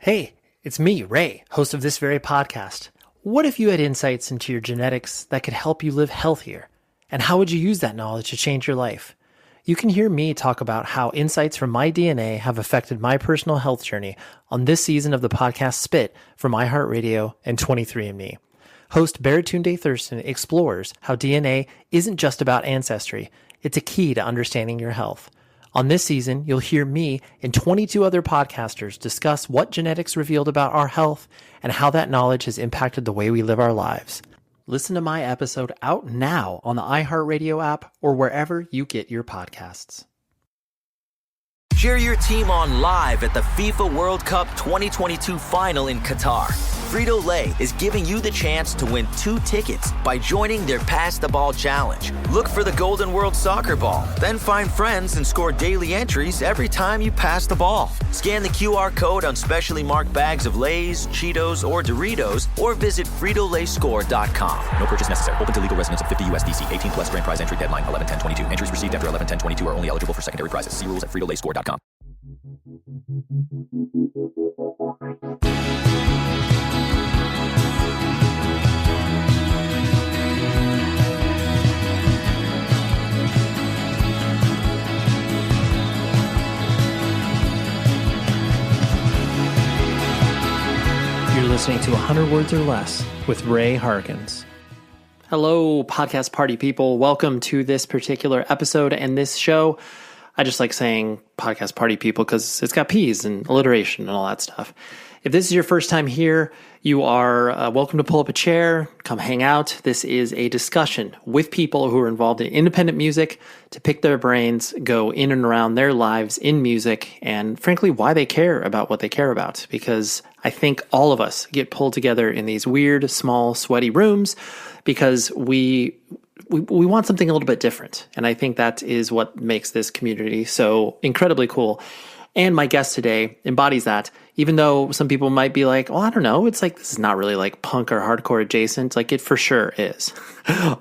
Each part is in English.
Hey, it's me, Ray, host of this very podcast. What if you had insights into your genetics that could help you live healthier? And how would you use that knowledge to change your life? You can hear me talk about how insights from my DNA have affected my personal health journey on this season of the podcast Spit from iHeartRadio and 23andMe. Host Baratunde Thurston explores how DNA isn't just about ancestry, it's a key to understanding your health. On this season, you'll hear me and 22 other podcasters discuss what genetics revealed about our health and how that knowledge has impacted the way we live our lives. Listen to my episode out now on the iHeartRadio app or wherever you get your podcasts. Cheer your team on live at the FIFA World Cup 2022 final in Qatar. Frito-Lay is giving you the chance to win 2 tickets by joining their Pass the Ball Challenge. Look for the Golden World Soccer Ball, then find friends and score daily entries every time you pass the ball. Scan the QR code on specially marked bags of Lay's, Cheetos, or Doritos, or visit FritoLayScore.com. No purchase necessary. Open to legal residents of 50 USDC. 18 plus grand prize entry deadline 11/10/22. Entries received after 11/10/22 are only eligible for secondary prizes. See rules at FritoLayScore.com. You're listening to 100 Words or Less with Ray Harkins. Hello, podcast party people. Welcome to this particular episode and this show. I just like saying podcast party people because it's got P's and alliteration and all that stuff. If this is your first time here, you are welcome to pull up a chair, come hang out. This is a discussion with people who are involved in independent music to pick their brains, go in and around their lives in music, and frankly, why they care about what they care about. Because I think all of us get pulled together in these weird, small, sweaty rooms because we want something a little bit different. And I think that is what makes this community so incredibly cool. And my guest today embodies that, even though some people might be like, well, I don't know. It's like, this is not really like punk or hardcore adjacent. Like it for sure is.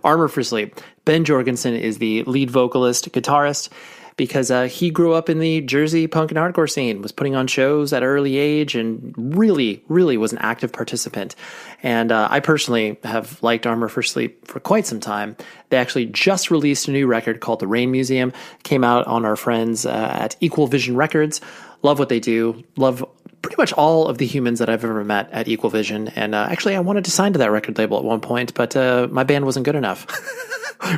Armor for Sleep. Ben Jorgensen is the lead vocalist, guitarist, because he grew up in the Jersey punk and hardcore scene, was putting on shows at an early age, and really, really was an active participant. And I personally have liked Armor for Sleep for quite some time. They actually just released a new record called The Rain Museum, came out on our friends at Equal Vision Records. Love what they do. Love pretty much all of the humans that I've ever met at Equal Vision. And actually, I wanted to sign to that record label at one point, but my band wasn't good enough.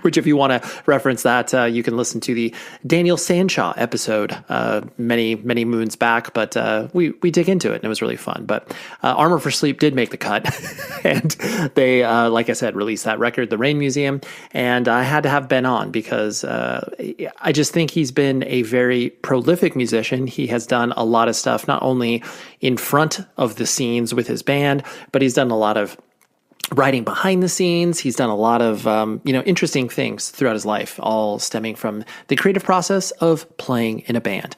Which, if you want to reference that, you can listen to the Daniel Sandshaw episode many moons back. But we dig into it, and it was really fun. But Armor for Sleep did make the cut, and they, like I said, released that record, The Rain Museum. And I had to have Ben on because I just think he's been a very prolific musician. He has done a lot of stuff, not only in front of the scenes with his band, but he's done a lot of writing behind the scenes. He's done a lot of, interesting things throughout his life, all stemming from the creative process of playing in a band.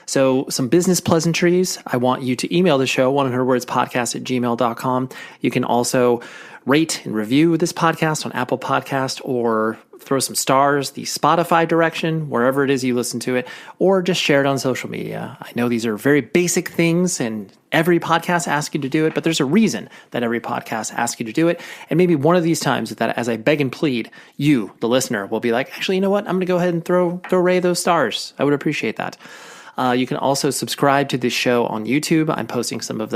So some business pleasantries. I want you to email the show, 100wordspodcast@gmail.com. You can also rate and review this podcast on Apple Podcast, or throw some stars, the Spotify direction, wherever it is you listen to it, or just share it on social media. I know these are very basic things and every podcast asks you to do it, but there's a reason that every podcast asks you to do it. And maybe one of these times that, as I beg and plead, you, the listener, will be like, actually, you know what? I'm going to go ahead and throw Ray those stars. I would appreciate that. You can also subscribe to this show on YouTube. I'm posting some of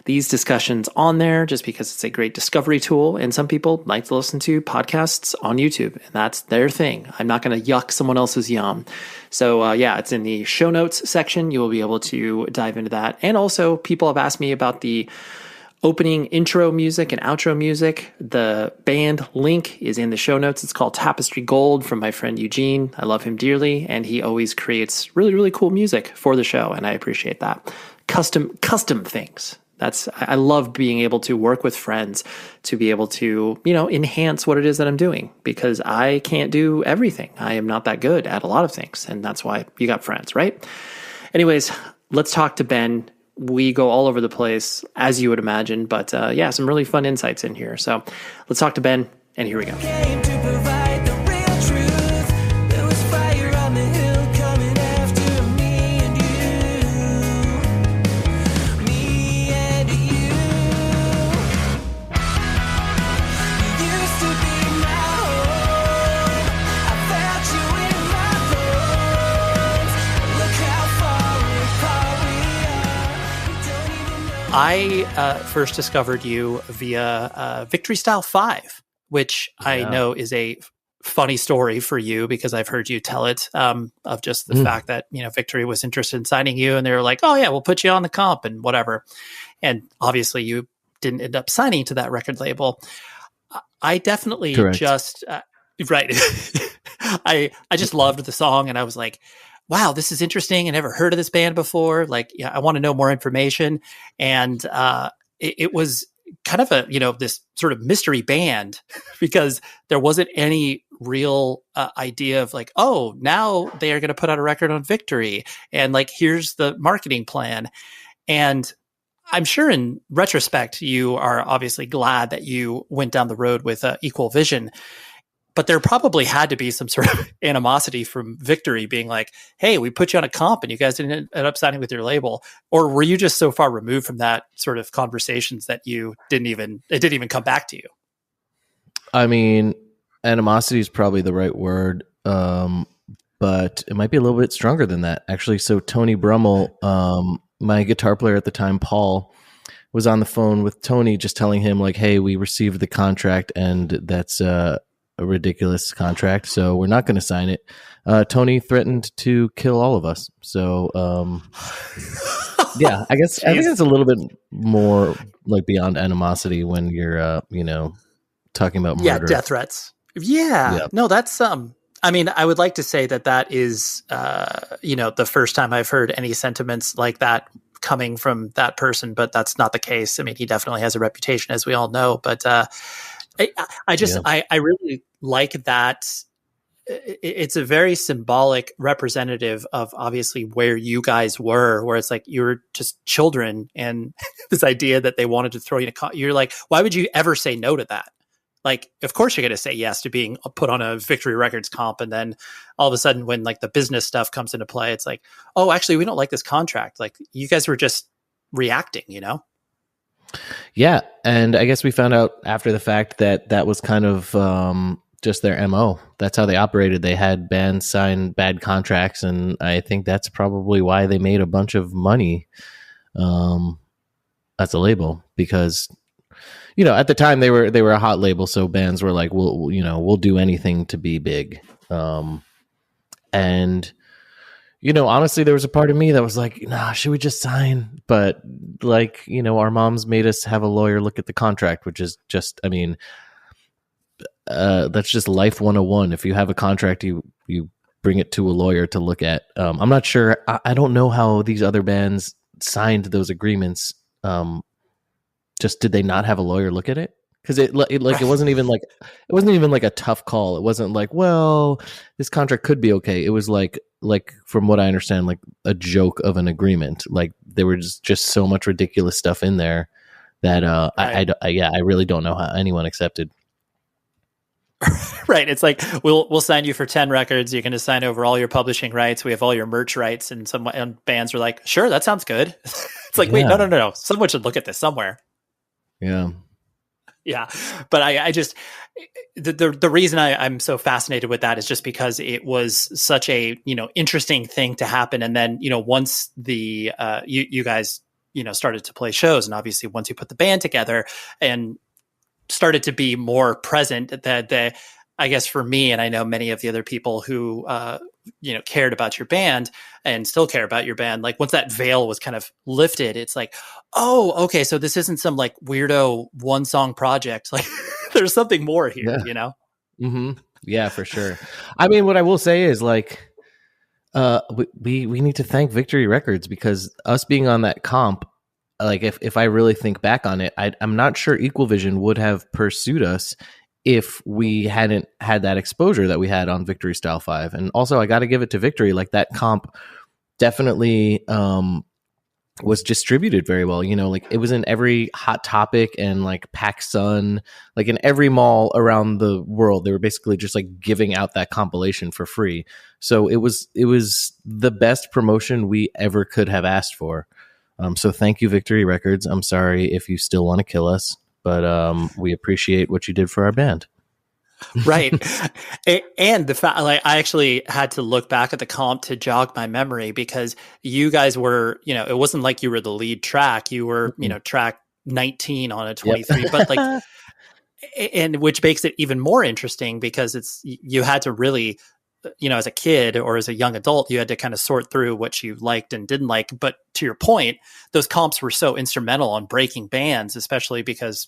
these discussions on there just because it's a great discovery tool. And some people like to listen to podcasts on YouTube, and that's their thing. I'm not going to yuck someone else's yum. So it's in the show notes section. You will be able to dive into that. And also, people have asked me about the opening intro music and outro music. The band link is in the show notes. It's called Tapestry Gold from my friend Eugene. I love him dearly, and he always creates really, really cool music for the show, and I appreciate that. Custom things. I love being able to work with friends to be able to, enhance what it is that I'm doing, because I can't do everything. I am not that good at a lot of things, and that's why you got friends, right? Anyways, let's talk to Ben. We go all over the place, as you would imagine, but some really fun insights in here. So let's talk to Ben, and here we go. I first discovered you via Victory Style 5, which I know is a funny story for you because I've heard you tell it, of just the fact that, Victory was interested in signing you and they were like, oh yeah, we'll put you on the comp and whatever. And obviously you didn't end up signing to that record label. I definitely just, right. I just loved the song and I was like, wow, this is interesting. I never heard of this band before. Like, yeah, I want to know more information. And it was kind of a, this sort of mystery band because there wasn't any real idea of like, oh, now they are going to put out a record on Victory. And like, here's the marketing plan. And I'm sure in retrospect, you are obviously glad that you went down the road with Equal Vision. But there probably had to be some sort of animosity from Victory being like, hey, we put you on a comp and you guys didn't end up signing with your label. Or were you just so far removed from that sort of conversations that it didn't even come back to you? I mean, animosity is probably the right word. But it might be a little bit stronger than that, actually. So Tony Brummel, my guitar player at the time, Paul, was on the phone with Tony just telling him like, hey, we received the contract and that's a ridiculous contract, so we're not going to sign it. Tony threatened to kill all of us. So, yeah, I think it's a little bit more like beyond animosity when you're, talking about murder. Yeah, death threats. Yeah. No, that's I mean, I would like to say that is, the first time I've heard any sentiments like that coming from that person, but that's not the case. I mean, he definitely has a reputation, as we all know, but I really like that. It's a very symbolic representative of obviously where you guys were, where it's like you were just children and this idea that they wanted to throw you you're like, why would you ever say no to that? Like, of course you're going to say yes to being put on a Victory Records comp. And then all of a sudden when like the business stuff comes into play, it's like, oh, actually we don't like this contract. Like you guys were just reacting, Yeah, and I guess we found out after the fact that was kind of just their MO. That's how they operated. They had bands sign bad contracts, and I think that's probably why they made a bunch of money as a label because, at the time they were a hot label, so bands were like, we'll do anything to be big. And honestly, there was a part of me that was like, nah, should we just sign? But like, our moms made us have a lawyer look at the contract, which is just, I mean, that's just life 101. If you have a contract, you bring it to a lawyer to look at. I'm not sure. I don't know how these other bands signed those agreements. Just did they not have a lawyer look at it? Because it wasn't even like a tough call. It wasn't like, well, this contract could be okay. It was like from what I understand, like a joke of an agreement. Like there was just so much ridiculous stuff in there that I really don't know how anyone accepted. Right. It's like, we'll sign you for 10 records. You're going to sign over all your publishing rights. We have all your merch rights. And some bands are like, sure, that sounds good. It's like, wait, no. Someone should look at this somewhere. Yeah. Yeah. But I just, the reason I'm so fascinated with that is just because it was such a, interesting thing to happen. And then, once the, you guys, started to play shows, and obviously once you put the band together and started to be more present, that I guess for me, and I know many of the other people who, cared about your band and still care about your band, like once that veil was kind of lifted, it's like, oh, okay, so this isn't some like weirdo one song project. Like there's something more here, Mm-hmm. Yeah, for sure. I mean, what I will say is like, we need to thank Victory Records, because us being on that comp, like if I really think back on it, I'm not sure Equal Vision would have pursued us if we hadn't had that exposure that we had on Victory Style 5. And also I got to give it to Victory. Like that comp definitely was distributed very well. Like it was in every Hot Topic and like PacSun, like in every mall around the world. They were basically just like giving out that compilation for free. So it was the best promotion we ever could have asked for. So thank you, Victory Records. I'm sorry if you still want to kill us, but we appreciate what you did for our band. Right. And the fact, like, I actually had to look back at the comp to jog my memory because you guys were, it wasn't like you were the lead track. You were, track 19 on a 23, Yep. but like, and which makes it even more interesting because you had to really, as a kid or as a young adult, you had to kind of sort through what you liked and didn't like. But to your point, those comps were so instrumental on breaking bands, especially because,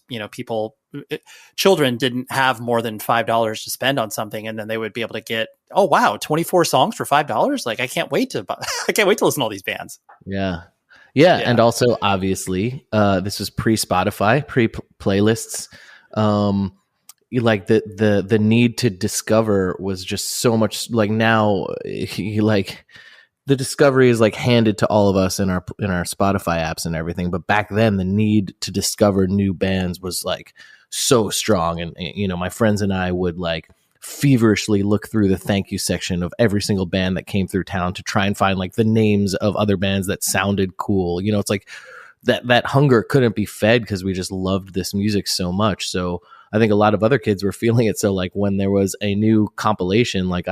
children didn't have more than $5 to spend on something. And then they would be able to get, oh, wow, 24 songs for $5. Like, I can't wait to listen to all these bands. Yeah. And also obviously, this was pre-Spotify, pre-playlists. Like the need to discover was just so much. Like now, like the discovery is like handed to all of us in our Spotify apps and everything. But back then, the need to discover new bands was like so strong, and my friends and I would like feverishly look through the thank you section of every single band that came through town to try and find like the names of other bands that sounded cool. It's like that hunger couldn't be fed because we just loved this music so much. So I think a lot of other kids were feeling it. So like when there was a new compilation, like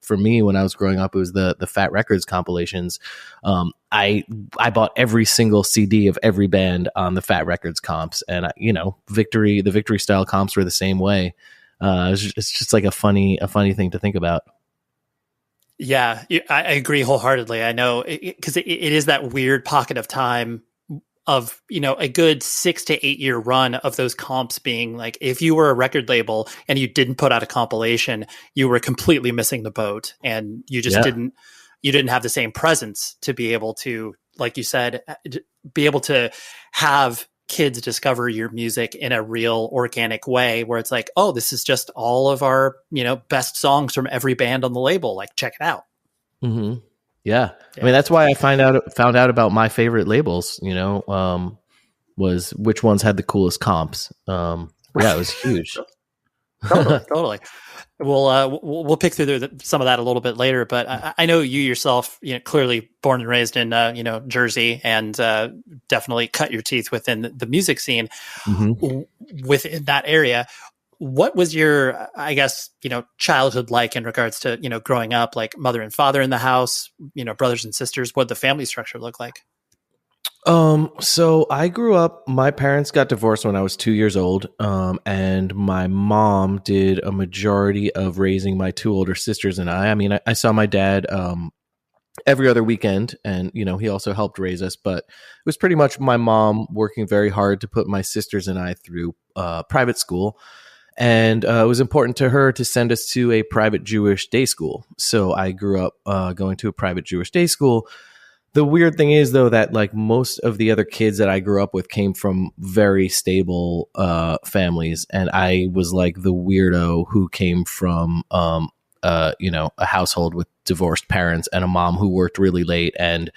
for me, when I was growing up, it was the Fat Records compilations. I bought every single CD of every band on the Fat Records comps, and the Victory style comps were the same way. It's just like a funny thing to think about. Yeah, I agree wholeheartedly. I know because it is that weird pocket of time of, a good 6 to 8 year run of those comps being like, if you were a record label and you didn't put out a compilation, you were completely missing the boat, and you just didn't have the same presence to be able to, like you said, be able to have kids discover your music in a real organic way where it's like, oh, this is just all of our, best songs from every band on the label. Like, check it out. Mm-hmm. Yeah. I mean, that's why I found out about my favorite labels, was which ones had the coolest comps. Yeah, it was huge. Totally. We'll pick through some of that a little bit later, but I know you yourself, clearly born and raised in, Jersey, and definitely cut your teeth within the music scene within that area. What was your, I guess, childhood like in regards to, growing up, like mother and father in the house, brothers and sisters? What did the family structure look like? So I grew up, my parents got divorced when I was 2 years old. And my mom did a majority of raising my two older sisters and I. I mean, I saw my dad, every other weekend, and he also helped raise us, but it was pretty much my mom working very hard to put my sisters and I through private school. And it was important to her to send us to a private Jewish day school. So I grew up going to a private Jewish day school. The weird thing is, though, that like most of the other kids that I grew up with came from very stable families. And I was like the weirdo who came from, a household with divorced parents and a mom who worked really late. And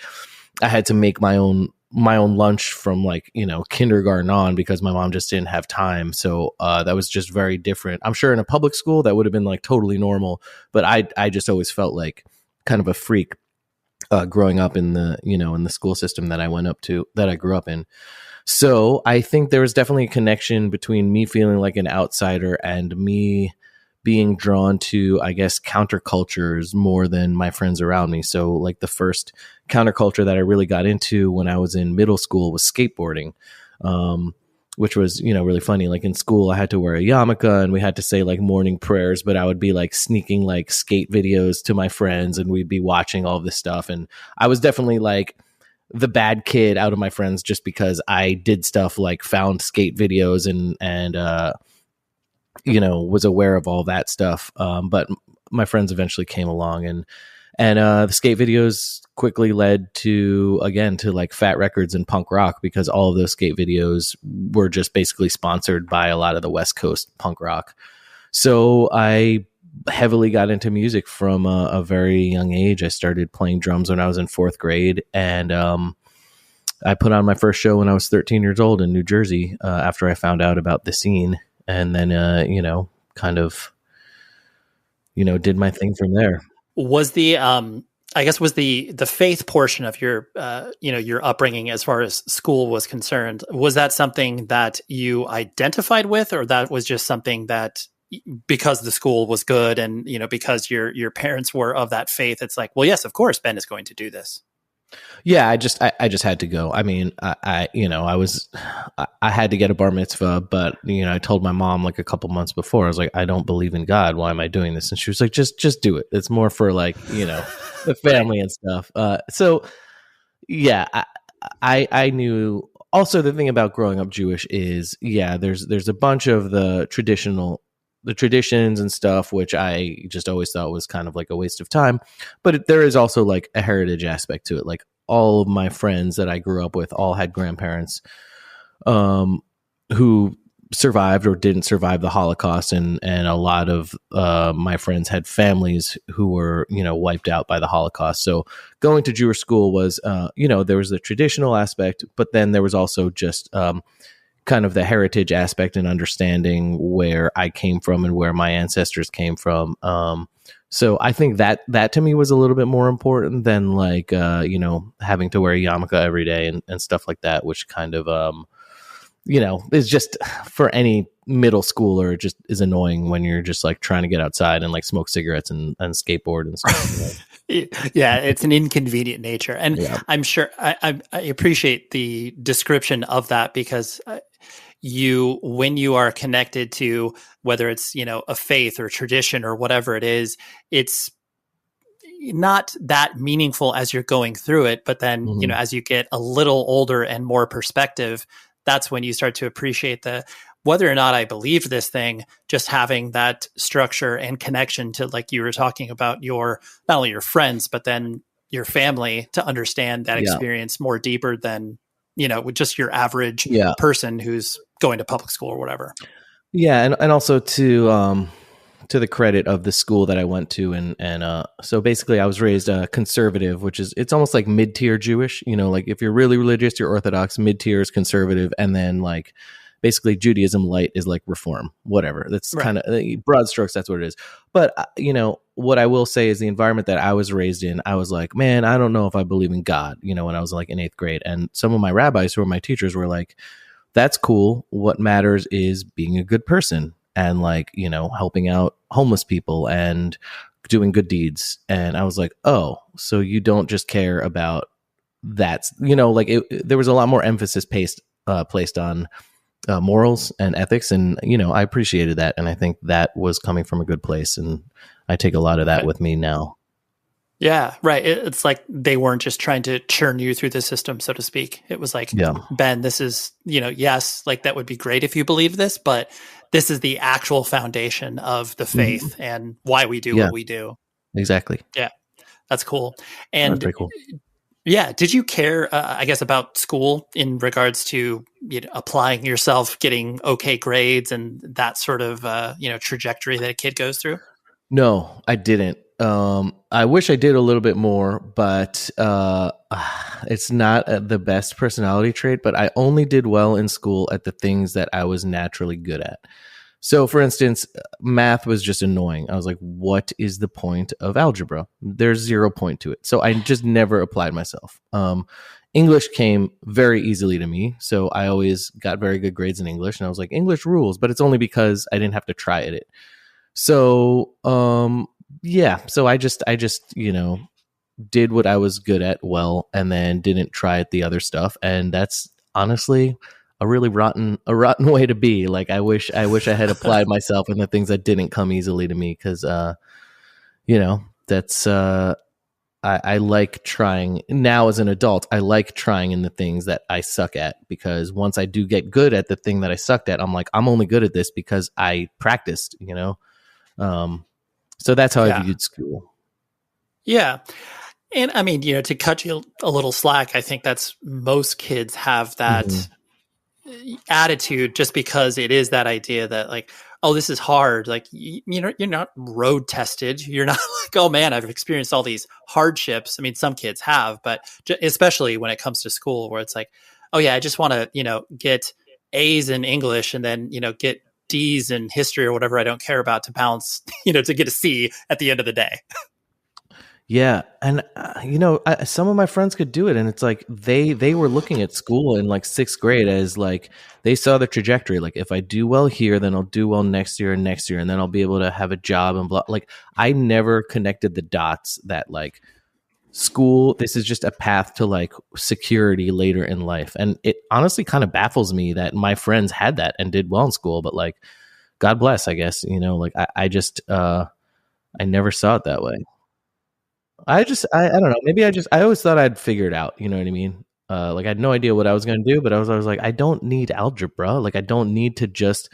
I had to make my own lunch from like, kindergarten on because my mom just didn't have time. So that was just very different. I'm sure in a public school that would have been like totally normal, but I just always felt like kind of a freak growing up in the, in the school system that I grew up in. So I think there was definitely a connection between me feeling like an outsider and me being drawn to, I guess, countercultures more than my friends around me. So like the first counterculture that I really got into when I was in middle school was skateboarding, which was, really funny. Like in school, I had to wear a yarmulke and we had to say like morning prayers, but I would be like sneaking like skate videos to my friends and we'd be watching all of this stuff. And I was definitely like the bad kid out of my friends just because I did stuff like found skate videos and was aware of all that stuff. But my friends eventually came along and the skate videos quickly led to like Fat Records and punk rock because all of those skate videos were just basically sponsored by a lot of the West Coast punk rock. So I heavily got into music from a very young age. I started playing drums when I was in 4th grade, and I put on my first show when I was 13 years old in New Jersey after I found out about the scene. And then, did my thing from there. Was the, was the faith portion of your, your upbringing as far as school was concerned, was that something that you identified with, or that was just something that, because the school was good and, because your parents were of that faith, it's like, well, yes, of course, Ben is going to do this. Yeah, I just had to go. I mean, I had to get a bar mitzvah, but I told my mom like a couple months before, I was like, I don't believe in God. Why am I doing this? And she was like, just do it. It's more for like, the family and stuff. So yeah, I knew. Also, the thing about growing up Jewish is, there's a bunch of the traditions and stuff, which I just always thought was kind of like a waste of time. But there is also like a heritage aspect to it. Like all of my friends that I grew up with all had grandparents who survived or didn't survive the Holocaust. And a lot of my friends had families who were, wiped out by the Holocaust. So going to Jewish school was, there was the traditional aspect, but then there was also just kind of the heritage aspect and understanding where I came from and where my ancestors came from. So I think that to me was a little bit more important than like, having to wear a yarmulke every day and stuff like that, which kind of, is just for any middle schooler, it just is annoying when you're just like trying to get outside and like smoke cigarettes and skateboard and stuff. Yeah, it's an inconvenient nature. And I'm sure I appreciate the description of that because when you are connected to whether it's, a faith or tradition or whatever it is, it's not that meaningful as you're going through it. But then, as you get a little older and more perspective, that's when you start to appreciate whether or not I believed this thing, just having that structure and connection to, like you were talking about, not only your friends, but then your family, to understand that experience more deeper than, with just your average person who's going to public school or whatever. Yeah. And also to the credit of the school that I went to. And so basically I was raised conservative, which is, it's almost like mid-tier Jewish, like if you're really religious, you're Orthodox, mid-tier is conservative. And then like basically Judaism light is like reform, whatever. That's kind of broad strokes. That's what it is. But, what I will say is the environment that I was raised in, I was like, man, I don't know if I believe in God, when I was like in 8th grade. And some of my rabbis who were my teachers were like, that's cool. What matters is being a good person and like, helping out homeless people and doing good deeds. And I was like, oh, so you don't just care about that, there was a lot more emphasis placed on morals and ethics. And, I appreciated that. And I think that was coming from a good place. And I take a lot of that with me now. Yeah, right. It's like they weren't just trying to churn you through the system, so to speak. It was like, Ben, this is, yes, like that would be great if you believe this, but this is the actual foundation of the faith and why we do what we do. Exactly. Yeah, that's cool. And that's pretty cool. Yeah. Did you care, I guess, about school in regards to applying yourself, getting okay grades and that sort of, trajectory that a kid goes through? No, I didn't. I wish I did a little bit more, but it's not the best personality trait, but I only did well in school at the things that I was naturally good at. So for instance, math was just annoying. I was like, what is the point of algebra? There's 0 point to it. So I just never applied myself. English came very easily to me. So I always got very good grades in English and I was like, English rules, but it's only because I didn't have to try at it. So, so I just, did what I was good at well, and then didn't try at the other stuff. And that's honestly a really rotten way to be. Like, I wish I had applied myself in the things that didn't come easily to me. Cause, that's, I like trying now as an adult. I like trying in the things that I suck at, because once I do get good at the thing that I sucked at, I'm like, I'm only good at this because I practiced, so that's how I viewed school. Yeah. And I mean, to cut you a little slack, I think that's most kids have that attitude, just because it is that idea that like, oh, this is hard. Like, you're not road tested. You're not like, oh man, I've experienced all these hardships. I mean, some kids have, but especially when it comes to school, where it's like, oh yeah, I just want to, get A's in English and then, get D's in history or whatever I don't care about to balance, to get a C at the end of the day. Yeah, and some of my friends could do it, and it's like they were looking at school in like sixth grade as like they saw the trajectory. Like if I do well here, then I'll do well next year and next year, and then I'll be able to have a job and blah. Like I never connected the dots that like school. This is just a path to like security later in life, and it honestly kind of baffles me that my friends had that and did well in school. But like, God bless, I guess like I just I never saw it that way. I don't know. Maybe I always thought I'd figure it out. You know what I mean? Like I had no idea what I was going to do, but I was like, I don't need algebra. Like I don't need to just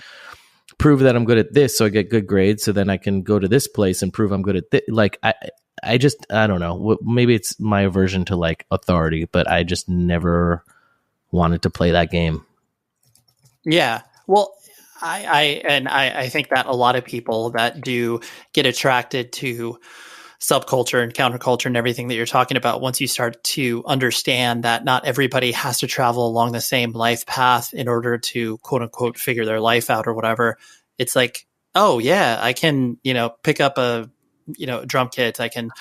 prove that I'm good at this, so I get good grades, so then I can go to this place and prove I'm good at this. Like I don't know. Maybe it's my aversion to like authority, but I just never wanted to play that game. Yeah. Well, I think that a lot of people that do get attracted to subculture and counterculture and everything that you're talking about, once you start to understand that not everybody has to travel along the same life path in order to quote unquote figure their life out or whatever, it's like, oh yeah, I can, pick up a, drum kit, I can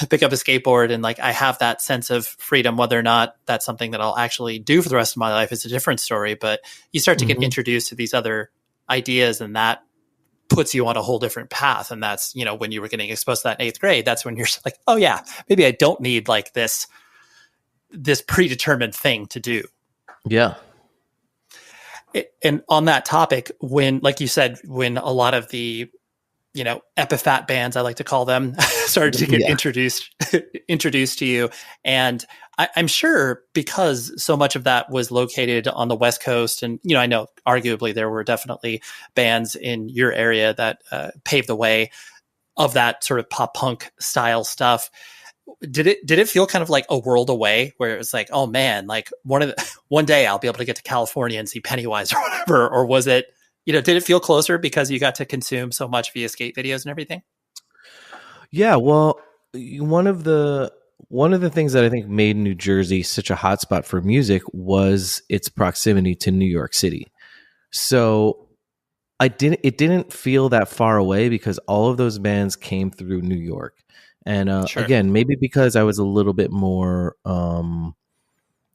pick up a skateboard, and like I have that sense of freedom. Whether or not that's something that I'll actually do for the rest of my life is a different story, but you start to get introduced to these other ideas, and that puts you on a whole different path. And that's, when you were getting exposed to that in eighth grade, that's when you're like, oh yeah, maybe I don't need like this predetermined thing to do. Yeah. And on that topic, when, like you said, when a lot of the, epiphat bands, I like to call them, started to get introduced to you. And I'm sure because so much of that was located on the West Coast, and I know arguably there were definitely bands in your area that paved the way of that sort of pop punk style stuff. Did it feel kind of like a world away, where it was like, oh man, like one day I'll be able to get to California and see Pennywise or whatever? Or was it, did it feel closer because you got to consume so much via skate videos and everything? Yeah, well, one of the things that I think made New Jersey such a hotspot for music was its proximity to New York City. So it didn't feel that far away because all of those bands came through New York. And Sure. Again, maybe because I was a little bit more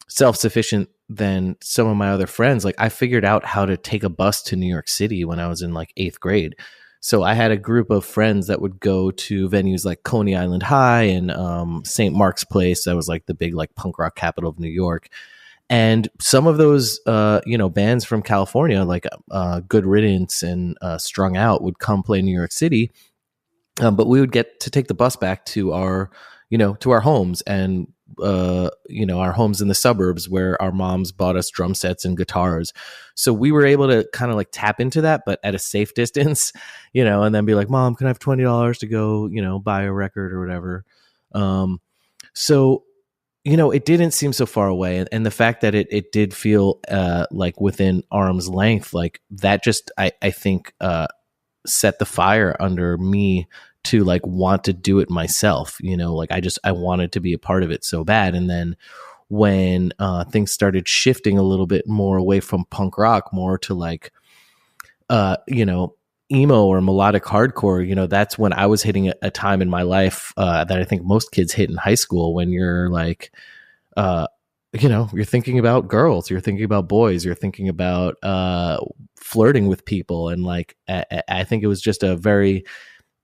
self-sufficient than some of my other friends. Like I figured out how to take a bus to New York City when I was in like eighth grade. So I had a group of friends that would go to venues like Coney Island High and St. Mark's Place. That was like the big like punk rock capital of New York. And some of those, bands from California, like Good Riddance and Strung Out, would come play New York City. But we would get to take the bus back to our homes and, our homes in the suburbs where our moms bought us drum sets and guitars. So we were able to kind of like tap into that, but at a safe distance, and then be like, Mom, can I have $20 to go, buy a record or whatever? So, it didn't seem so far away. And the fact that it did feel like within arm's length, like that just, I think, set the fire under me to like want to do it myself, like I wanted to be a part of it so bad. And then when things started shifting a little bit more away from punk rock, more to like, emo or melodic hardcore, that's when I was hitting a time in my life that I think most kids hit in high school, when you're like, you're thinking about girls, you're thinking about boys, you're thinking about flirting with people. And like, I think it was just a very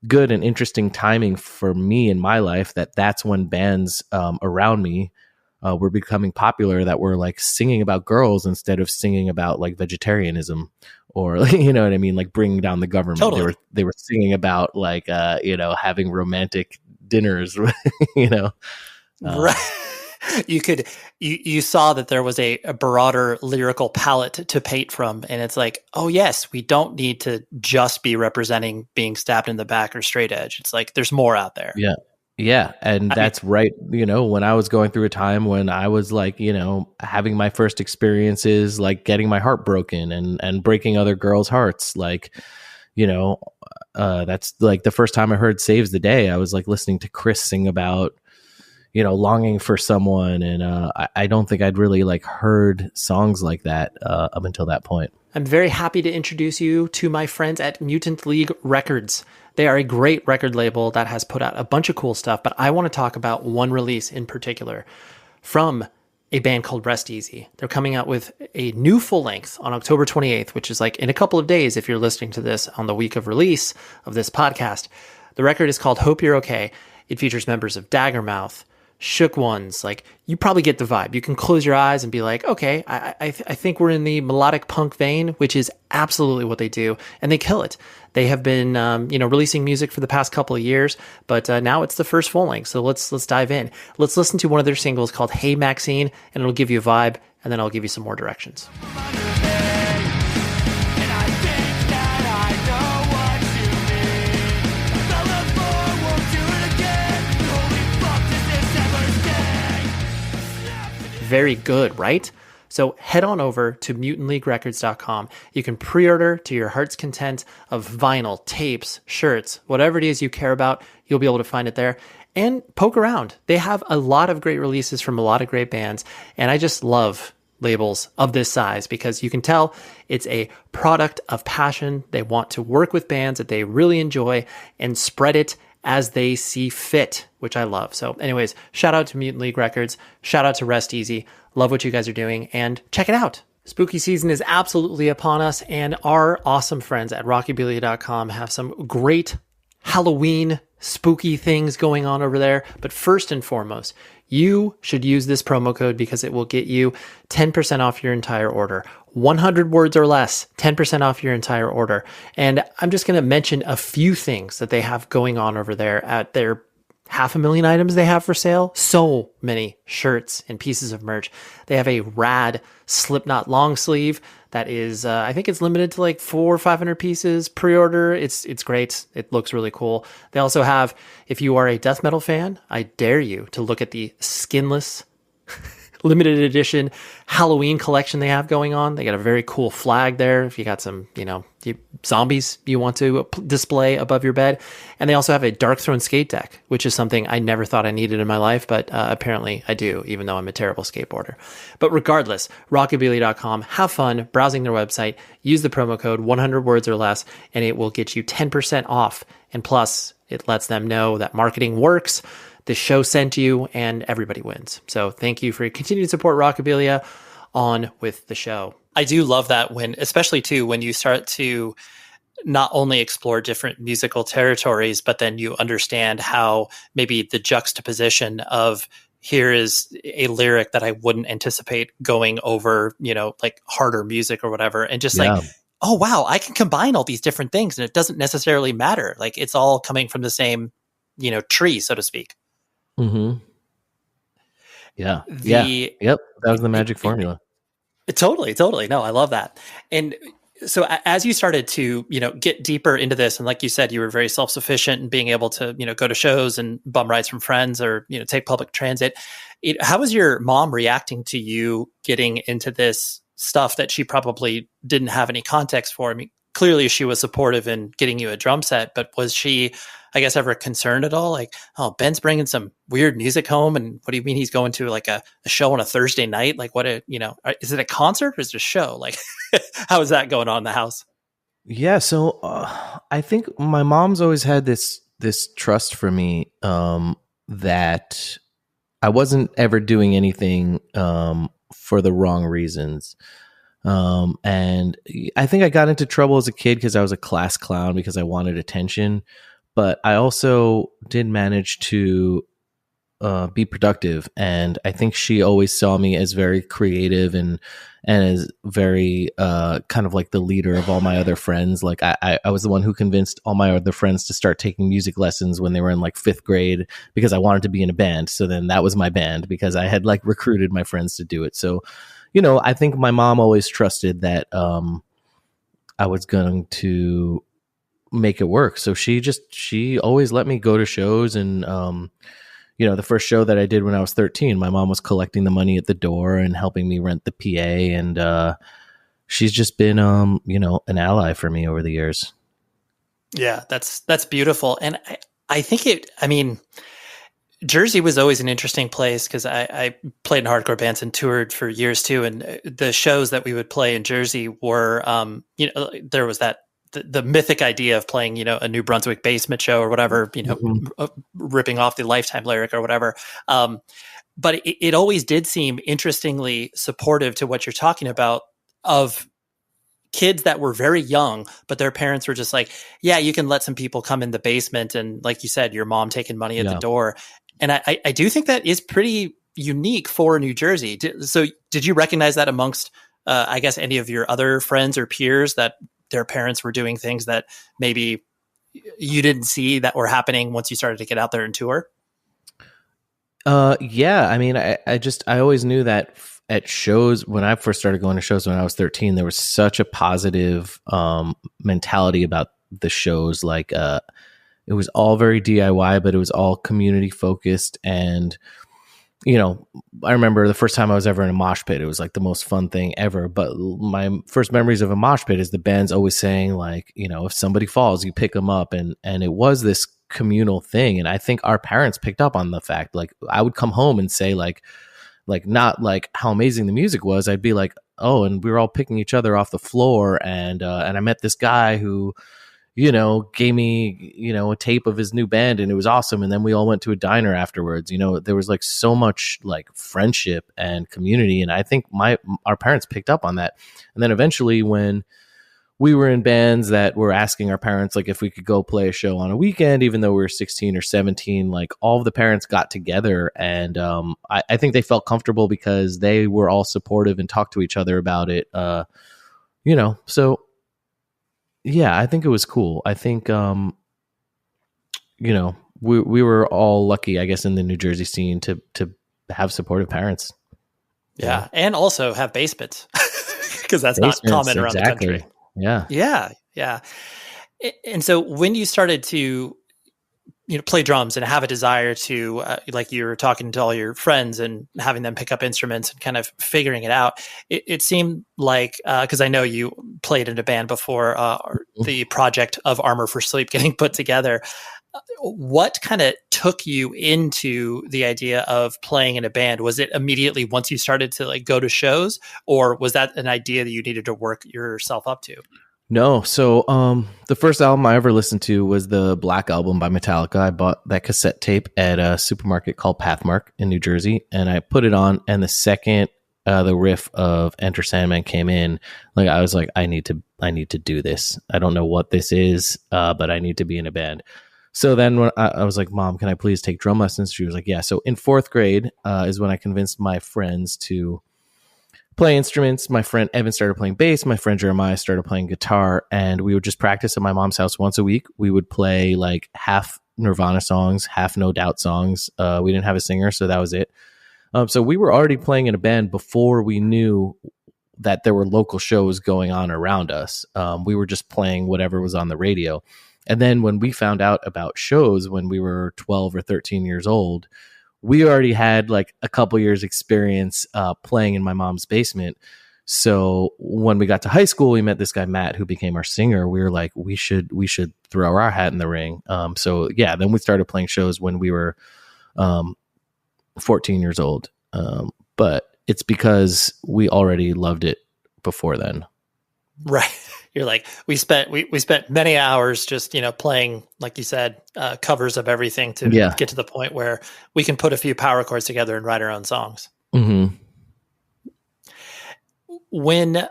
good and interesting timing for me in my life that's when bands around me were becoming popular, that were like singing about girls instead of singing about like vegetarianism or, you know what I mean? Like bringing down the government. Totally. They were singing about like, having romantic dinners, Right. You saw that there was a broader lyrical palette to paint from, and it's like, oh yes, we don't need to just be representing being stabbed in the back or straight edge. It's like there's more out there. Yeah, and that's right. When I was going through a time when I was like, having my first experiences, like getting my heart broken and breaking other girls' hearts, like, that's like the first time I heard "Saves the Day." I was like listening to Chris sing about, longing for someone. And I don't think I'd really like heard songs like that up until that point. I'm very happy to introduce you to my friends at Mutant League Records. They are a great record label that has put out a bunch of cool stuff, but I want to talk about one release in particular from a band called Rest Easy. They're coming out with a new full length on October 28th, which is like in a couple of days if you're listening to this on the week of release of this podcast. The record is called Hope You're Okay. It features members of Daggermouth, Shook Ones. Like, you probably get the vibe. You can close your eyes and be like, okay, I think we're in the melodic punk vein, which is absolutely what they do, and they kill it. They have been, releasing music for the past couple of years, but now it's the first full length. So let's dive in. Let's listen to one of their singles called Hey Maxine, and it'll give you a vibe, and then I'll give you some more directions. Very good, right? So head on over to mutantleaguerecords.com. You can pre-order to your heart's content of vinyl, tapes, shirts, whatever it is you care about, you'll be able to find it there. And poke around. They have a lot of great releases from a lot of great bands, and I just love labels of this size because you can tell it's a product of passion. They want to work with bands that they really enjoy and spread it as they see fit, which I love. So anyways, shout out to Mutant League Records. Shout out to Rest Easy. Love what you guys are doing, and check it out. Spooky season is absolutely upon us, and our awesome friends at rockybelia.com have some great Halloween spooky things going on over there. But first and foremost, you should use this promo code because it will get you 10% off your entire order. 100 words or less, 10% off your entire order. And I'm just going to mention a few things that they have going on over there at their 500,000 items they have for sale. So many shirts and pieces of merch. They have a rad Slipknot long sleeve that is, I think it's limited to like 400 or 500 pieces. Pre-order. It's great. It looks really cool. They also have, if you are a death metal fan, I dare you to look at the skinless limited edition Halloween collection they have going on. They got a very cool flag there if you got some, zombies you want to display above your bed. And they also have a Dark Throne skate deck, which is something I never thought I needed in my life, but apparently I do, even though I'm a terrible skateboarder. But regardless, rockabilly.com, have fun browsing their website, use the promo code 100 words or less, and it will get you 10% off. And plus, it lets them know that marketing works. The show sent you, and everybody wins. So thank you for your continued support, Rockabilia. On with the show. I do love that especially too, when you start to not only explore different musical territories, but then you understand how maybe the juxtaposition of here is a lyric that I wouldn't anticipate going over, like harder music or whatever. And just like, oh, wow, I can combine all these different things and it doesn't necessarily matter. Like it's all coming from the same, tree, so to speak. Mm-hmm. Yeah. Yep. That was the magic formula. Totally. No, I love that. And so as you started to, get deeper into this, and like you said, you were very self-sufficient and being able to, go to shows and bum rides from friends or, take public transit. How was your mom reacting to you getting into this stuff that she probably didn't have any context for? I mean, clearly she was supportive in getting you a drum set, but was she, I guess, ever concerned at all? Like, oh, Ben's bringing some weird music home, and what do you mean he's going to like a show on a Thursday night? Like, what? Is it a concert or is it a show? Like, how is that going on in the house? Yeah, so I think my mom's always had this trust for me that I wasn't ever doing anything for the wrong reasons. And I think I got into trouble as a kid because I was a class clown because I wanted attention. But I also did manage to be productive, and I think she always saw me as very creative and as very kind of like the leader of all my other friends. Like I was the one who convinced all my other friends to start taking music lessons when they were in like 5th grade because I wanted to be in a band. So then that was my band because I had like recruited my friends to do it. So, I think my mom always trusted that I was going to make it work. So she always let me go to shows. And, the first show that I did when I was 13, my mom was collecting the money at the door and helping me rent the PA. And she's just been, an ally for me over the years. Yeah, that's beautiful. And I think Jersey was always an interesting place because I played in hardcore bands and toured for years too. And the shows that we would play in Jersey were, there was that the mythic idea of playing, a New Brunswick basement show or whatever, ripping off the Lifetime lyric or whatever. But it always did seem interestingly supportive to what you're talking about, of kids that were very young, but their parents were just like, yeah, you can let some people come in the basement. And like you said, your mom taking money at the door. And I do think that is pretty unique for New Jersey. So did you recognize that amongst, I guess, any of your other friends or peers, that their parents were doing things that maybe you didn't see that were happening once you started to get out there and tour? Yeah. I mean, I always knew that at shows, when I first started going to shows when I was 13, there was such a positive mentality about the shows. Like it was all very DIY, but it was all community focused. And, I remember the first time I was ever in a mosh pit, it was like the most fun thing ever. But my first memories of a mosh pit is the band's always saying, like, if somebody falls, you pick them up. And it was this communal thing. And I think our parents picked up on the fact, like, I would come home and say, like not like how amazing the music was. I'd be like, oh, and we were all picking each other off the floor. And I met this guy who, gave me, a tape of his new band, and it was awesome. And then we all went to a diner afterwards. There was like so much like friendship and community. And I think our parents picked up on that. And then eventually, when we were in bands that were asking our parents, like, if we could go play a show on a weekend, even though we were 16 or 17, like, all of the parents got together. And I think they felt comfortable because they were all supportive and talked to each other about it. So yeah, I think it was cool. I think, we were all lucky, I guess, in the New Jersey scene to have supportive parents. Yeah. And also have basements, because that's not common around the country. Yeah. Yeah. Yeah. And so when you started to, play drums and have a desire to, like you were talking to all your friends and having them pick up instruments and kind of figuring it out, it seemed like, because I know you played in a band before the project of Armor for Sleep getting put together. What kind of took you into the idea of playing in a band? Was it immediately once you started to like go to shows, or was that an idea that you needed to work yourself up to? No. So the first album I ever listened to was the Black Album by Metallica. I bought that cassette tape at a supermarket called Pathmark in New Jersey, and I put it on. And the second the riff of Enter Sandman came in, like, I was like, I need to do this. I don't know what this is, but I need to be in a band. So then when I was like, Mom, can I please take drum lessons? She was like, yeah. So in fourth grade is when I convinced my friends to play instruments. My friend Evan started playing bass. My friend Jeremiah started playing guitar, and we would just practice at my mom's house once a week. We would play like half Nirvana songs, half No Doubt songs. We didn't have a singer, so that was it. So we were already playing in a band before we knew that there were local shows going on around us. We were just playing whatever was on the radio. And then when we found out about shows when we were 12 or 13 years old, we already had like a couple years experience playing in my mom's basement. So when we got to high school, we met this guy, Matt, who became our singer. We were like, we should throw our hat in the ring. So yeah, then we started playing shows when we were 14 years old. But it's because we already loved it before then. Right. You're like, we spent many hours just, playing, like you said, covers of everything to get to the point where we can put a few power chords together and write our own songs. Mm-hmm. When,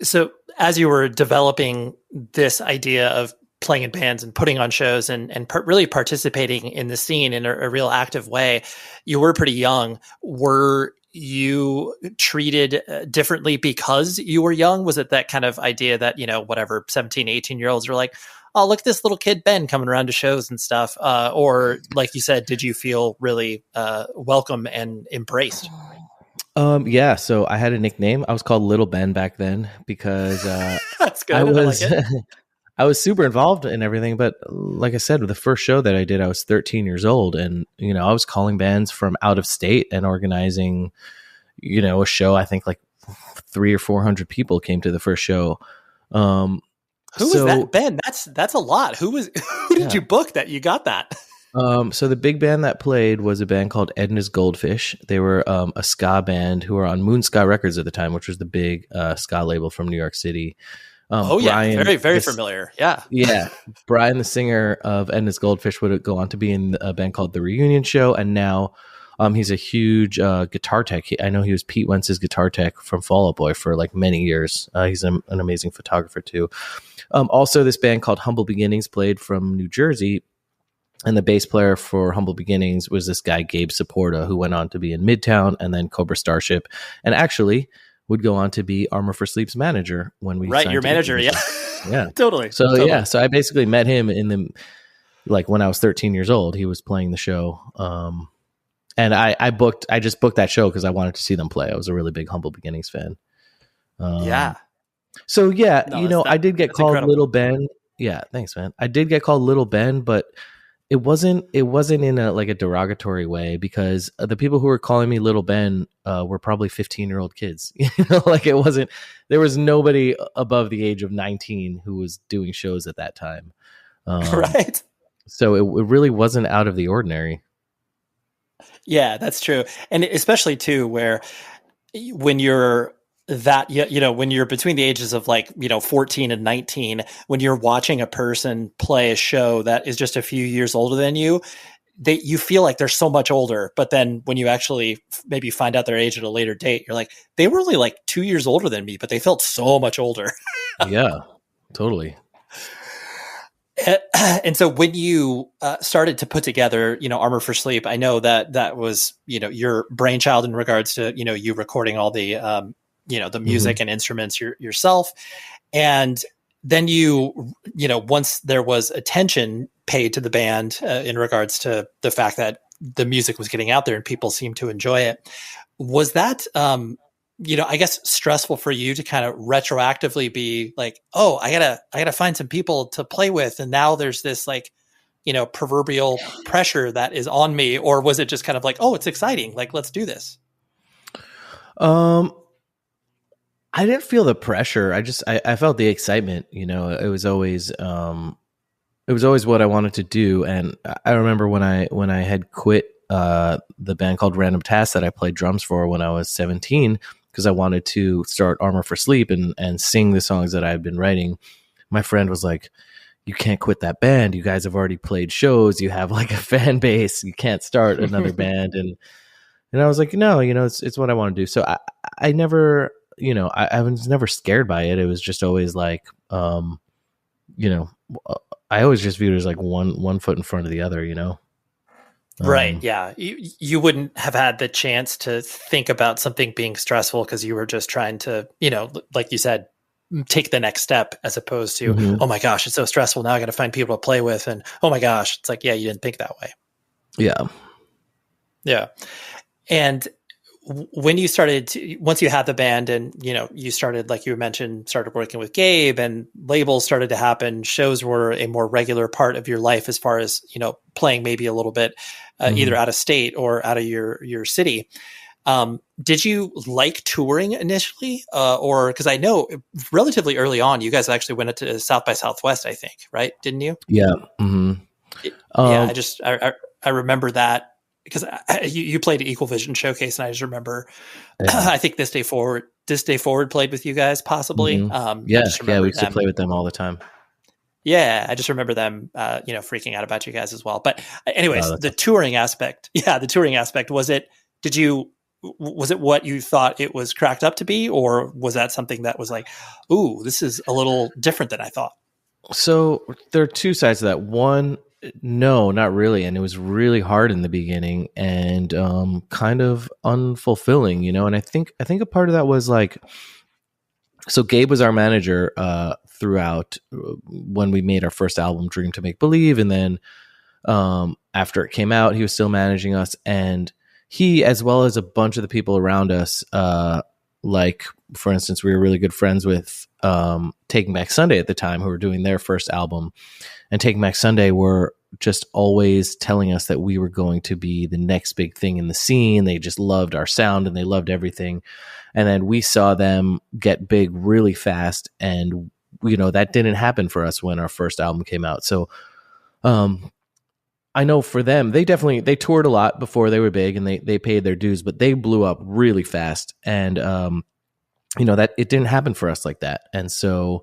so as you were developing this idea of playing in bands and putting on shows and really participating in the scene in a real active way, you were pretty young. Were you treated differently because you were young? Was it that kind of idea that, 17, 18-year-olds were like, oh, look at this little kid, Ben, coming around to shows and stuff? Or like you said, did you feel really welcome and embraced? Yeah. So I had a nickname. I was called Little Ben back then because that's good. I was super involved in everything. But like I said, the first show that I did, I was 13 years old. And, I was calling bands from out of state and organizing, a show. I think like 300 or 400 people came to the first show. Who was that, Ben? That's a lot. Who did you book that you got that? So the big band that played was a band called Edna's Goldfish. They were a ska band who were on Moon Ska Records at the time, which was the big ska label from New York City. Oh Brian, yeah, very very familiar. Yeah, yeah. Brian, the singer of Edna's Goldfish, would go on to be in a band called The Reunion Show, and now he's a huge guitar tech. I know he was Pete Wentz's guitar tech from Fall Out Boy for like many years. He's an amazing photographer too. Also, this band called Humble Beginnings played from New Jersey, and the bass player for Humble Beginnings was this guy Gabe Saporta, who went on to be in Midtown and then Cobra Starship, and actually would go on to be Armor for Sleep's manager when we right, your manager, yeah, yeah, totally. So totally. yeah, so I basically met him in the when I was 13 years old. He was playing the show, and I just booked that show because I wanted to see them play. I was a really big Humble Beginnings fan. Yeah. So yeah, No, I did get called incredible. Little Ben. Yeah, thanks, man. I did get called Little Ben, but it wasn't in a derogatory way, because the people who were calling me Little Ben were probably 15-year-old kids. There was nobody above the age of 19 who was doing shows at that time. Right. So it really wasn't out of the ordinary. Yeah, that's true. And especially too, where when you're when you're between the ages of 14 and 19, when you're watching a person play a show that is just a few years older than you, you feel like they're so much older. But then when you actually maybe find out their age at a later date, you're like, they were only 2 years older than me, but they felt so much older. Yeah, totally. And so when you started to put together, Armor for Sleep, I know that was, your brainchild in regards to, you recording all the, the music and instruments yourself. And then once there was attention paid to the band in regards to the fact that the music was getting out there and people seemed to enjoy it, was that, I guess stressful for you to kind of retroactively be like, oh, I gotta find some people to play with. And now there's this proverbial pressure that is on me, or was it just kind of like, oh, it's exciting. Like, let's do this. I didn't feel the pressure. I felt the excitement. It was always what I wanted to do. And I remember when I had quit the band called Random Tasks that I played drums for when I was 17, because I wanted to start Armor for Sleep and sing the songs that I had been writing. My friend was like, "You can't quit that band. You guys have already played shows. You have a fan base. You can't start another band." And I was like, "No, it's what I want to do." So I never, I was never scared by it. It was just always I always just viewed it as one foot in front of the other, Right. Yeah. You wouldn't have had the chance to think about something being stressful because you were just trying to, like you said, take the next step, as opposed to, oh my gosh, it's so stressful. Now I got to find people to play with. And oh my gosh, it's like, yeah, you didn't think that way. Yeah. Yeah. And when you once you had the band and, you started, like you mentioned, started working with Gabe and labels started to happen, shows were a more regular part of your life as far as, playing maybe a little bit either out of state or out of your city. Did you like touring initially? Or because I know relatively early on, you guys actually went to South by Southwest, I think, right? Didn't you? Yeah. Mm-hmm. Yeah. I remember that. Because you played at Equal Vision Showcase, and I just remember, I think This Day Forward played with you guys, possibly. Mm-hmm. Yeah, we used to play with them all the time. Yeah, I just remember them, freaking out about you guys as well. But anyways, the touring aspect, was it what you thought it was cracked up to be, or was that something that was like, ooh, this is a little different than I thought? So there are two sides to that. One, no, not really. And it was really hard in the beginning and kind of unfulfilling, and I think a part of that was so Gabe was our manager throughout when we made our first album, Dream to Make Believe. And then after it came out, he was still managing us. And he, as well as a bunch of the people around us, for instance, we were really good friends with Taking Back Sunday at the time, who were doing their first album. And Taking Back Sunday were just always telling us that we were going to be the next big thing in the scene. They just loved our sound and they loved everything. And then we saw them get big really fast. And, that didn't happen for us when our first album came out. So I know for them, they toured a lot before they were big and they paid their dues, but they blew up really fast. And, that it didn't happen for us like that. And so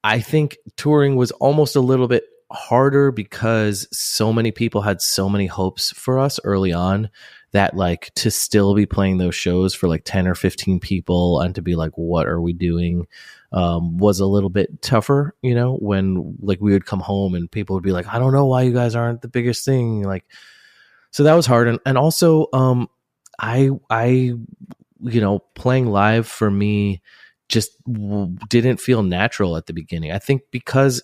I think touring was almost a little bit harder because so many people had so many hopes for us early on that like to still be playing those shows for like 10 or 15 people and to be like, what are we doing? Was a little bit tougher, you know, when like we would come home and people would be like, I don't know why you guys aren't the biggest thing. Like, so that was hard. And also, I, you know, playing live for me just didn't feel natural at the beginning. I think because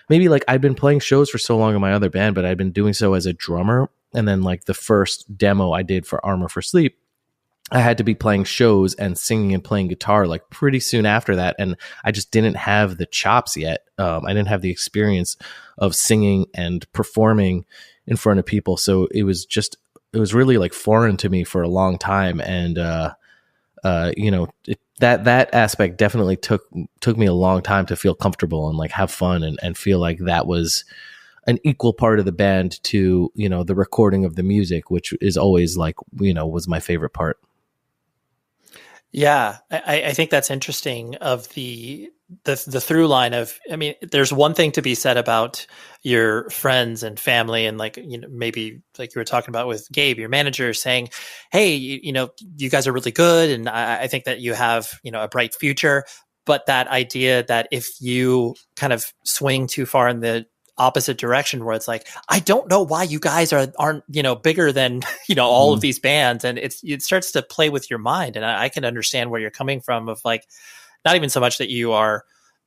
maybe like I'd been playing shows for so long in my other band, but I'd been doing so as a drummer. And then like the first demo I did for Armor for Sleep, I had to be playing shows and singing and playing guitar like pretty soon after that. And I just didn't have the chops yet. I didn't have the experience of singing and performing in front of people. So it was really like foreign to me for a long time. And, you know, that aspect definitely took me a long time to feel comfortable and like have fun and feel like that was an equal part of the band to, you know, the recording of the music, which is always like, you know, was my favorite part. Yeah, I think that's interesting of the through line of, I mean, there's one thing to be said about your friends and family and like, you know, maybe like you were talking about with Gabe, your manager saying, hey, you know, you guys are really good. And I think that you have, you know, a bright future, but that idea that if you kind of swing too far in the opposite direction where it's like, I don't know why you guys aren't, you know, bigger than, you know, all of these bands. And it starts to play with your mind. And I can understand where you're coming from of like, not even so much that you are,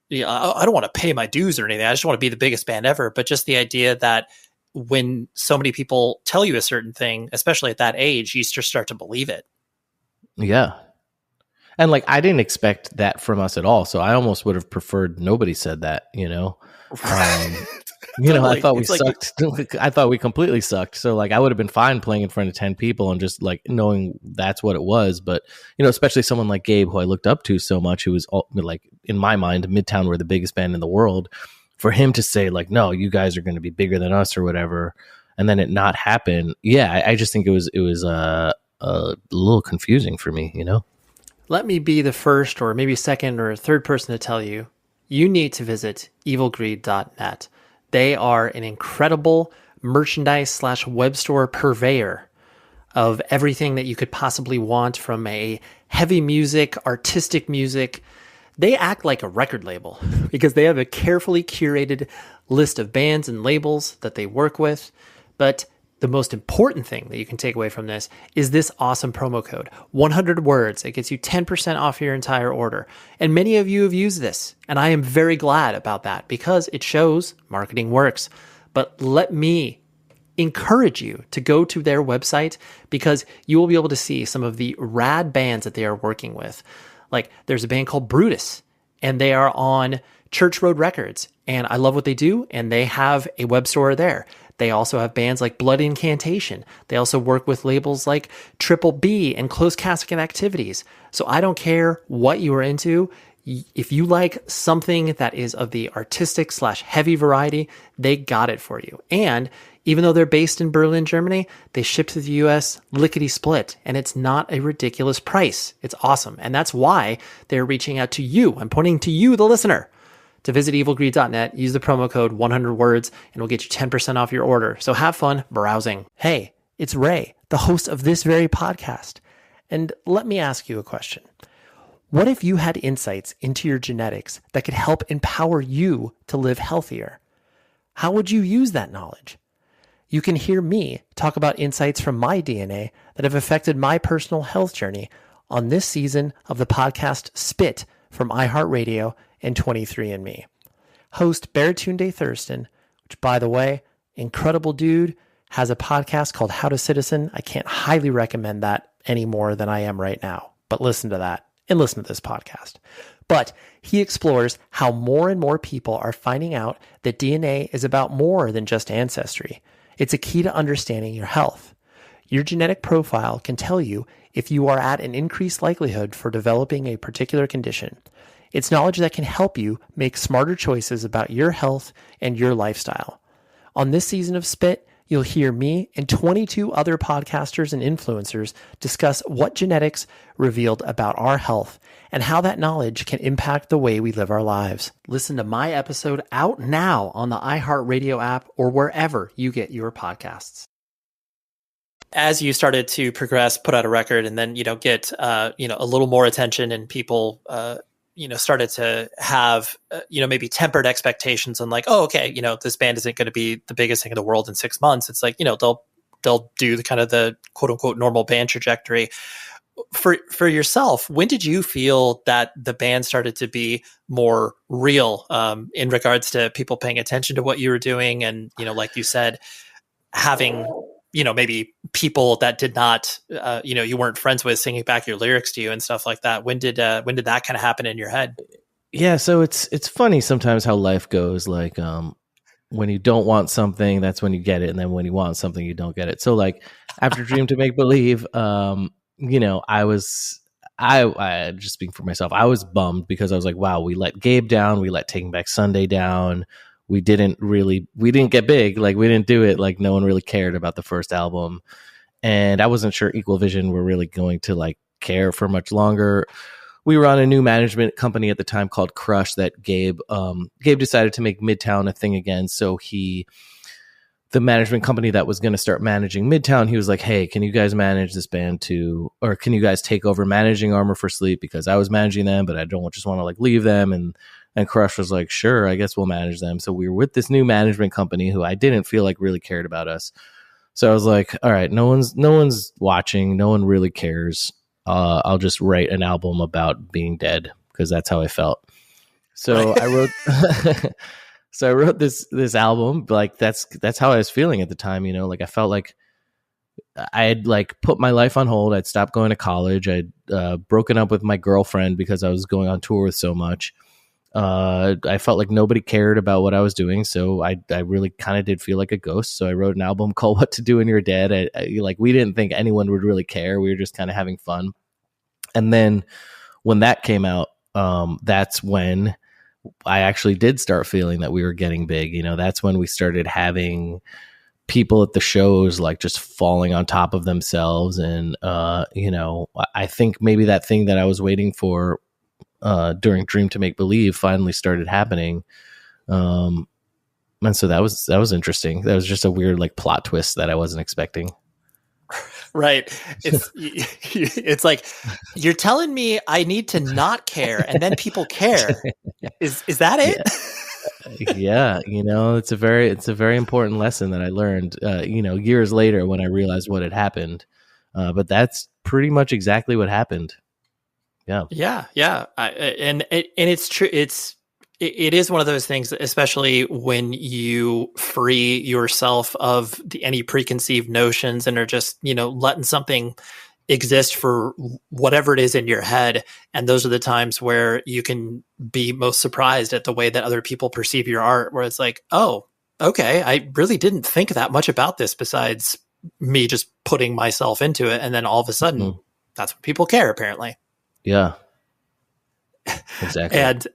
you know, I don't want to pay my dues or anything. I just want to be the biggest band ever. But just the idea that when so many people tell you a certain thing, especially at that age, you just start to believe it. Yeah. And like, I didn't expect that from us at all. So I almost would have preferred nobody said that, you know? You know, I thought we sucked. I thought we completely sucked. So like, I would have been fine playing in front of 10 people and just like knowing that's what it was. But, you know, especially someone like Gabe, who I looked up to so much, who was like, in my mind, Midtown were the biggest band in the world. For him to say like, no, you guys are going to be bigger than us or whatever, and then it not happen. Yeah, I just think it was a little confusing for me, you know? Let me be the first or maybe second or third person to tell you, you need to visit evilgreed.net. They are an incredible merchandise / web store purveyor of everything that you could possibly want from a heavy music, artistic music. They act like a record label because they have a carefully curated list of bands and labels that they work with. But the most important thing that you can take away from this is this awesome promo code, 100 words. It gets you 10% off your entire order. And many of you have used this, and I am very glad about that because it shows marketing works. But let me encourage you to go to their website because you will be able to see some of the rad bands that they are working with. Like there's a band called Brutus, and they are on Church Road Records, and I love what they do, and they have a web store there. They also have bands like Blood Incantation. They also work with labels like Triple B and Closed Casket Activities. So I don't care what you are into. If you like something that is of the artistic / heavy variety, they got it for you. And even though they're based in Berlin, Germany, they ship to the US lickety split, and it's not a ridiculous price. It's awesome. And that's why they're reaching out to you. I'm pointing to you, the listener, to visit evilgreed.net, use the promo code 100 words, and we'll get you 10% off your order. So have fun browsing. Hey, it's Ray, the host of this very podcast. And let me ask you a question. What if you had insights into your genetics that could help empower you to live healthier? How would you use that knowledge? You can hear me talk about insights from my DNA that have affected my personal health journey on this season of the podcast Spit from iHeartRadio and 23andMe. Host Baratunde Thurston, which by the way, incredible dude, has a podcast called How to Citizen. I can't highly recommend that any more than I am right now, but listen to that and listen to this podcast. But he explores how more and more people are finding out that DNA is about more than just ancestry. It's a key to understanding your health. Your genetic profile can tell you if you are at an increased likelihood for developing a particular condition. It's knowledge that can help you make smarter choices about your health and your lifestyle. On this season of Spit, you'll hear me and 22 other podcasters and influencers discuss what genetics revealed about our health and how that knowledge can impact the way we live our lives. Listen to my episode out now on the iHeartRadio app or wherever you get your podcasts. As you started to progress, put out a record, and then, get, a little more attention, and people, started to have, maybe tempered expectations on like, oh, okay, this band isn't going to be the biggest thing in the world in 6 months. It's like, they'll do the kind of the quote unquote normal band trajectory. For yourself, when did you feel that the band started to be more real, in regards to people paying attention to what you were doing? And, like you said, having, maybe people that did not, you weren't friends with singing back your lyrics to you and stuff like that. When did that kind of happen in your head? Yeah. So it's funny sometimes how life goes. Like, when you don't want something, that's when you get it. And then when you want something, you don't get it. So like after Dream to Make Believe, I just speaking for myself, I was bummed because I was like, wow, we let Gabe down. We let Taking Back Sunday down. We didn't get big. Like we didn't do it. Like no one really cared about the first album. And I wasn't sure Equal Vision were really going to like care for much longer. We were on a new management company at the time called Crush that Gabe decided to make Midtown a thing again. So the management company that was going to start managing Midtown, he was like, hey, can you guys manage this band or can you guys take over managing Armor for Sleep? Because I was managing them, but I don't just want to like leave them. And Crush was like, sure, I guess we'll manage them. So we were with this new management company who I didn't feel like really cared about us. So I was like, all right, no one's watching. No one really cares. I'll just write an album about being dead because that's how I felt. So I wrote this album. Like that's how I was feeling at the time. Like I felt like I had like put my life on hold. I'd stopped going to college. I'd broken up with my girlfriend because I was going on tour with so much. I felt like nobody cared about what I was doing. So I really kind of did feel like a ghost. So I wrote an album called What to Do When You're Dead. We didn't think anyone would really care. We were just kind of having fun. And then when that came out, that's when I actually did start feeling that we were getting big. That's when we started having people at the shows, like just falling on top of themselves. And, I think maybe that thing that I was waiting for during Dream to Make Believe finally started happening. And so that was interesting. That was just a weird like plot twist that I wasn't expecting. Right. It's like, you're telling me I need to not care and then people care. Is that it? Yeah. It's a very important lesson that I learned, years later when I realized what had happened. But that's pretty much exactly what happened. Yeah. Yeah. And it's true. It is one of those things, especially when you free yourself of any preconceived notions and are just, letting something exist for whatever it is in your head. And those are the times where you can be most surprised at the way that other people perceive your art, where it's like, oh, okay, I really didn't think that much about this besides me just putting myself into it. And then all of a sudden, that's when people care, apparently. Yeah, exactly. And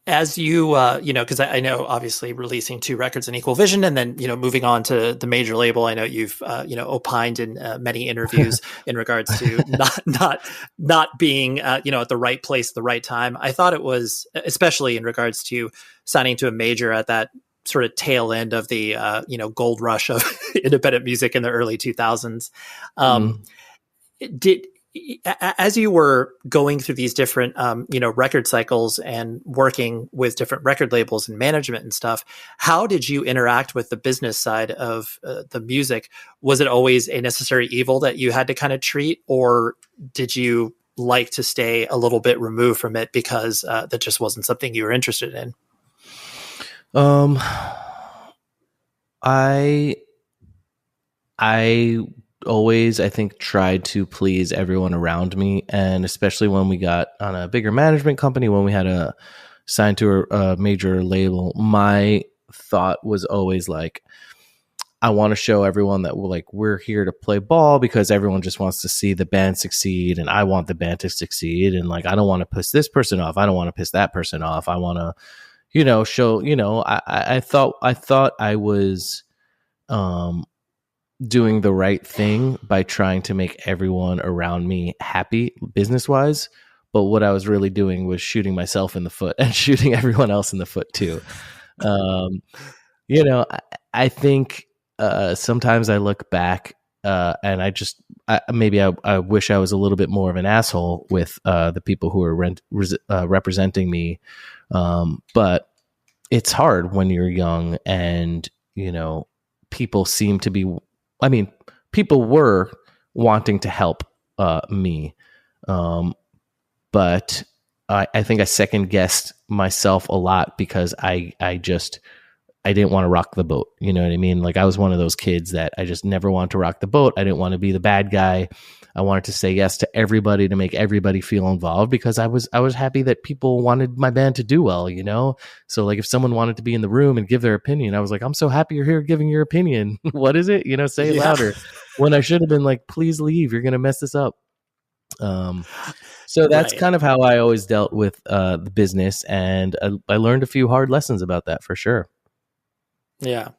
as you, because I know obviously releasing 2 records in Equal Vision and then, moving on to the major label, I know you've, opined in many interviews in regards to not being, at the right place at the right time. I thought it was, especially in regards to signing to a major at that sort of tail end of the, gold rush of independent music in the early 2000s. As you were going through these different, record cycles and working with different record labels and management and stuff, how did you interact with the business side of the music? Was it always a necessary evil that you had to kind of treat, or did you like to stay a little bit removed from it because that just wasn't something you were interested in? I always, I think, tried to please everyone around me, and especially when we got on a bigger management company, when we had a signed to a major label, my thought was always like, I want to show everyone that we're here to play ball, because everyone just wants to see the band succeed, and I want the band to succeed, and I don't want to piss this person off, I don't want to piss that person off, I want to show, I thought I was doing the right thing by trying to make everyone around me happy business wise. But what I was really doing was shooting myself in the foot and shooting everyone else in the foot too. Um, I think sometimes I look back and I wish I was a little bit more of an asshole with the people who are representing me. But it's hard when you're young and, people seem to be, people were wanting to help me. But I think I second guessed myself a lot because I didn't want to rock the boat. You know what I mean? Like I was one of those kids that I just never wanted to rock the boat. I didn't want to be the bad guy. I wanted to say yes to everybody to make everybody feel involved because I was happy that people wanted my band to do well, So like if someone wanted to be in the room and give their opinion, I was like, I'm so happy you're here giving your opinion. What is it? Say it louder. When I should have been like, please leave. You're going to mess this up. So that's kind of how I always dealt with the business. And I learned a few hard lessons about that for sure. Yeah.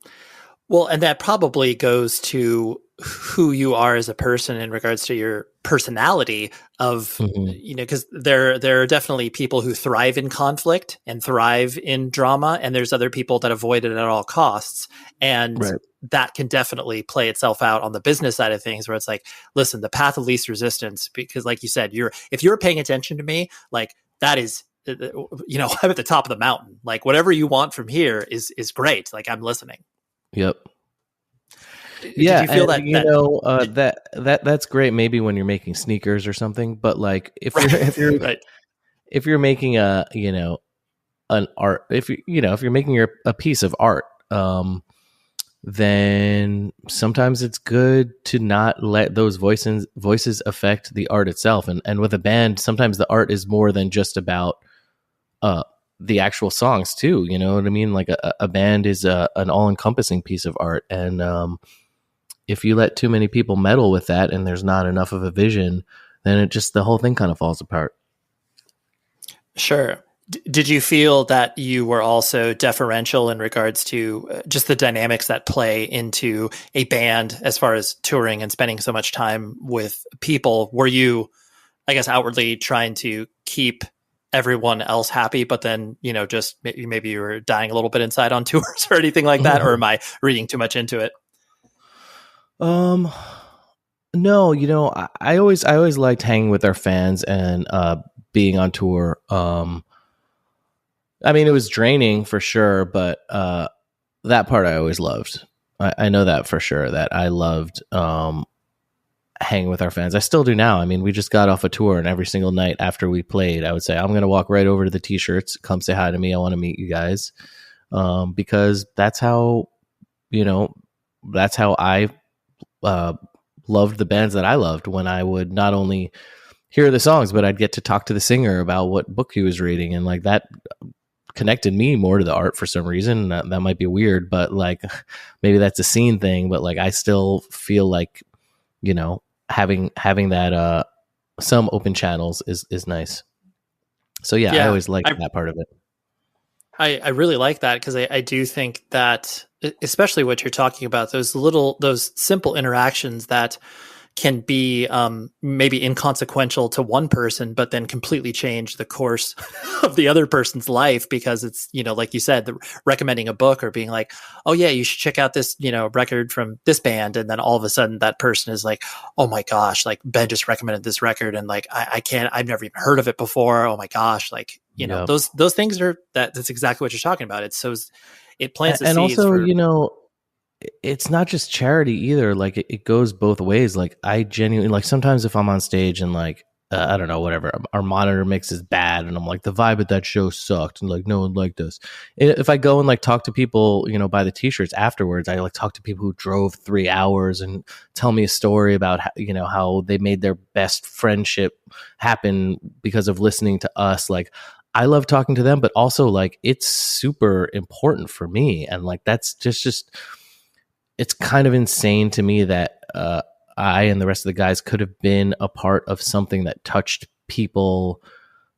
Well, and that probably goes to who you are as a person in regards to your personality of, because there are definitely people who thrive in conflict and thrive in drama. And there's other people that avoid it at all costs. And that can definitely play itself out on the business side of things where it's like, listen, the path of least resistance, because like you said, if you're paying attention to me, like that is, I'm at the top of the mountain. Like whatever you want from here is great. Like I'm listening. Yep. Did you feel that's great. Maybe when you're making sneakers or something, but like if you're making an art, if you're making a piece of art, then sometimes it's good to not let those voices affect the art itself. And with a band, sometimes the art is more than just about the actual songs too. You know what I mean? Like a band is an all-encompassing piece of art. And if you let too many people meddle with that and there's not enough of a vision, then the whole thing kind of falls apart. Sure. Did you feel that you were also deferential in regards to just the dynamics that play into a band as far as touring and spending so much time with people? Were you, I guess, outwardly trying to keep everyone else happy, but then, just maybe you were dying a little bit inside on tours or anything like that? Or am I reading too much into it? No, I always liked hanging with our fans and being on tour. It was draining for sure, but that part I always loved. I know that for sure, that I loved hanging with our fans. I still do now. We just got off a tour, and every single night after we played, I would say, I'm going to walk right over to the t-shirts, come say hi to me. I want to meet you guys. Because that's how I loved the bands that I loved, when I would not only hear the songs, but I'd get to talk to the singer about what book he was reading. And like that connected me more to the art for some reason. That might be weird, but like maybe that's a scene thing, but like I still feel like, having that some open channels is nice. So yeah, I always liked that part of it. I really like that, because I do think that, especially what you're talking about, those simple interactions that can be maybe inconsequential to one person, but then completely change the course of the other person's life, because it's, like you said, recommending a book or being like, oh yeah, you should check out this, record from this band. And then all of a sudden that person is like, oh my gosh, like Ben just recommended this record. And like, I've never even heard of it before. Oh my gosh. Like, those things that's exactly what you're talking about. It plants the seeds. And also, it's not just charity either. Like it goes both ways. Like I genuinely, like sometimes if I'm on stage and like, I don't know, whatever, our monitor mix is bad, and I'm like, the vibe at that show sucked, and like no one liked us. If I go and like talk to people, buy the t-shirts afterwards, I like talk to people who drove 3 hours and tell me a story about how they made their best friendship happen because of listening to us. Like I love talking to them, but also like it's super important for me. And like that's just it's kind of insane to me that I and the rest of the guys could have been a part of something that touched people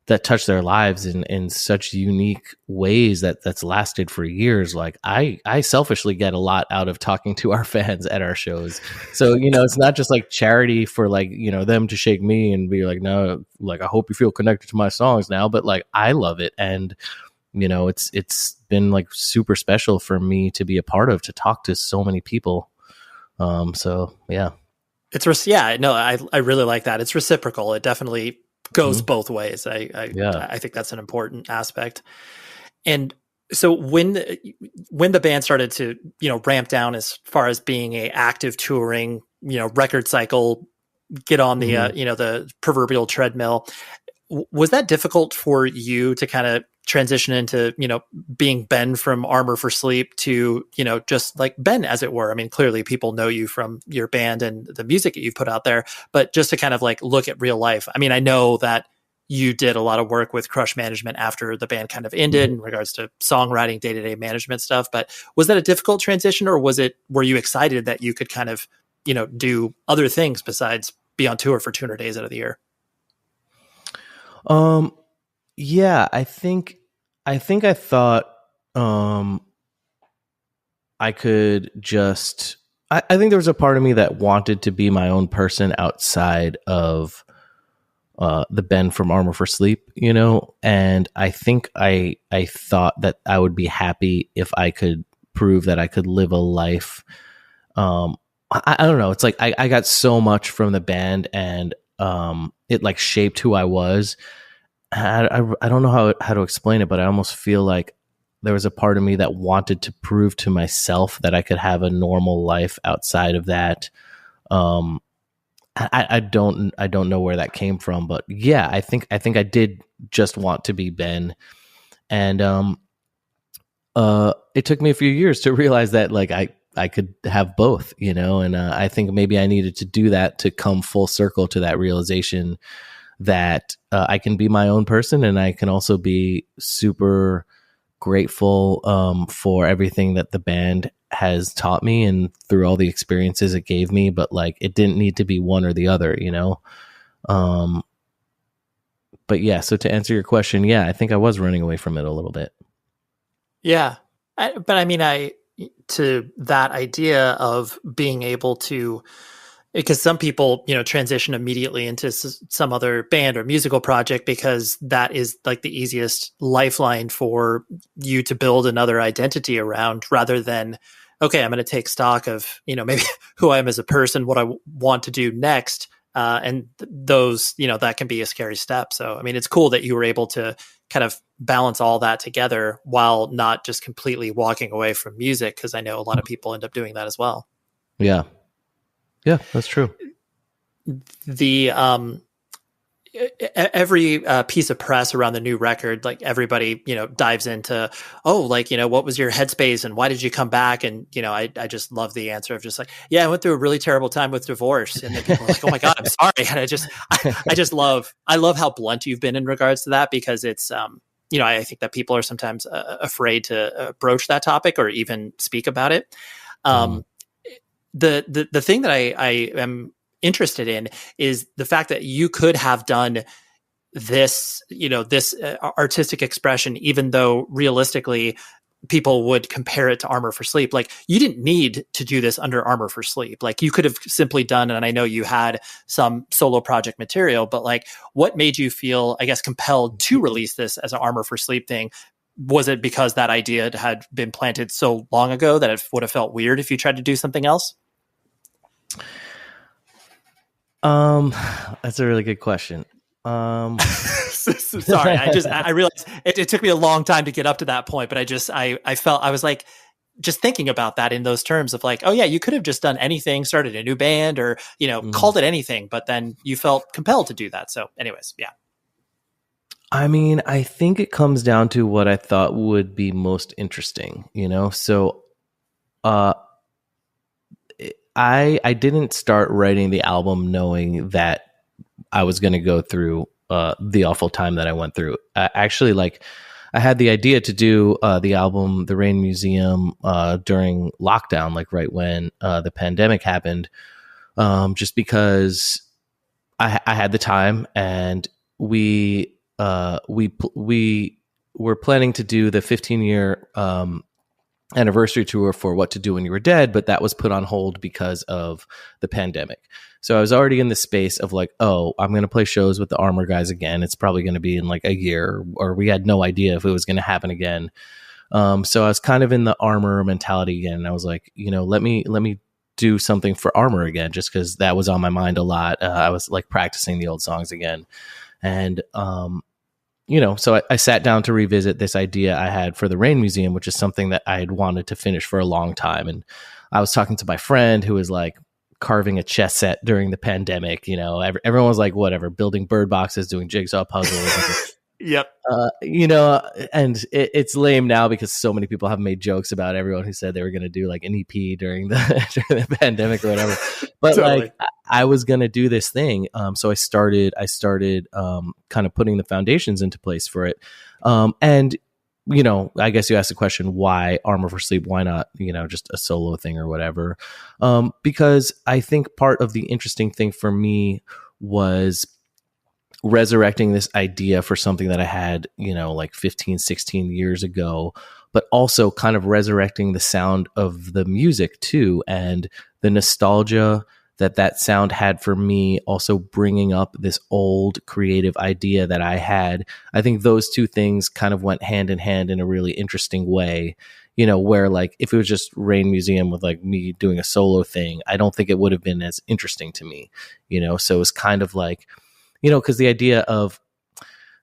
touch their lives in such unique ways that's lasted for years. Like I selfishly get a lot out of talking to our fans at our shows. So, it's not just like charity for like, them to shake me and be like, no, like, I hope you feel connected to my songs now, but like, I love it. And, it's been like super special for me to be a part of, to talk to so many people. So yeah. I really like that. It's reciprocal. It definitely goes both ways. I think that's an important aspect. And so when the band started to, ramp down as far as being a active touring, record cycle, get on the, the proverbial treadmill, was that difficult for you to kind of transition into, being Ben from Armor for Sleep to, just like Ben, as it were? I mean, clearly people know you from your band and the music that you've put out there, but just to kind of like look at real life. I mean, I know that you did a lot of work with Crush Management after the band kind of ended in regards to songwriting, day-to-day management stuff, but was that a difficult transition, or were you excited that you could kind of, do other things besides be on tour for 200 days out of the year? Yeah, I think I thought I could just I think there was a part of me that wanted to be my own person outside of the Ben from Armor for Sleep, and I think I thought that I would be happy if I could prove that I could live a life. I don't know. It's like I got so much from the band, and it like shaped who I was. I don't know how to explain it, but I almost feel like there was a part of me that wanted to prove to myself that I could have a normal life outside of that. I don't know where that came from, but yeah, I think I did just want to be Ben, and it took me a few years to realize that like I could have both, and I think maybe I needed to do that to come full circle to that realization that I can be my own person, and I can also be super grateful for everything that the band has taught me and through all the experiences it gave me, but like it didn't need to be one or the other, but yeah, so to answer your question, yeah, I think I was running away from it a little bit. Yeah. But I mean, to that idea of being able to, because some people, transition immediately into some other band or musical project because that is like the easiest lifeline for you to build another identity around, rather than, okay, I'm going to take stock of, maybe who I am as a person, what I want to do next. And those, that can be a scary step. So, I mean, it's cool that you were able to kind of balance all that together while not just completely walking away from music, because I know a lot of people end up doing that as well. Yeah. Yeah, that's true. The every piece of press around the new record, like everybody, dives into, what was your headspace and why did you come back? And, I just love the answer of just like, yeah, I went through a really terrible time with divorce. And then people are like, oh my God, I'm sorry. And I love how blunt you've been in regards to that, because it's, I think that people are sometimes afraid to broach that topic or even speak about it. The thing that I am interested in is the fact that you could have done this, this artistic expression, even though realistically people would compare it to Armor for Sleep. Like, you didn't need to do this under Armor for Sleep. Like, you could have simply done, and I know you had some solo project material, but like, what made you feel, I guess, compelled to release this as an Armor for Sleep thing? Was it because that idea had been planted so long ago that it would have felt weird if you tried to do something else? That's a really good question. Sorry, I realized it took me a long time to get up to that point, but I felt, I was like, just thinking about that in those terms of like, oh yeah, you could have just done anything, started a new band or, called it anything, but then you felt compelled to do that. So anyways, yeah. I mean, I think it comes down to what I thought would be most interesting, so, I didn't start writing the album knowing that I was going to go through the awful time that I went through. Actually, like, I had the idea to do the album, The Rain Museum, during lockdown, like right when the pandemic happened, just because I had the time, and we we were planning to do the 15-year anniversary tour for What to Do When You Were Dead, but that was put on hold because of the pandemic. So I was already in the space of like, oh, I'm going to play shows with the Armor guys again. It's probably going to be in like a year, or we had no idea if it was going to happen again. So I was kind of in the Armor mentality again. And I was like, let me do something for Armor again, just because that was on my mind a lot. I was like practicing the old songs again. And, so I sat down to revisit this idea I had for the Rain Museum, which is something that I had wanted to finish for a long time. And I was talking to my friend who was like carving a chess set during the pandemic. Everyone was like, whatever, building bird boxes, doing jigsaw puzzles. Yep. And it's lame now because so many people have made jokes about everyone who said they were going to do like an EP during the pandemic or whatever. But totally. Like I was going to do this thing. So I started kind of putting the foundations into place for it. And I guess you asked the question, why Armor for Sleep? Why not, just a solo thing or whatever? Because I think part of the interesting thing for me was resurrecting this idea for something that I had, like 15, 16 years ago, but also kind of resurrecting the sound of the music too. And the nostalgia that sound had for me, also bringing up this old creative idea that I had. I think those two things kind of went hand in hand in a really interesting way, where like if it was just Rain Museum with like me doing a solo thing, I don't think it would have been as interesting to me, so it's kind of like, because the idea of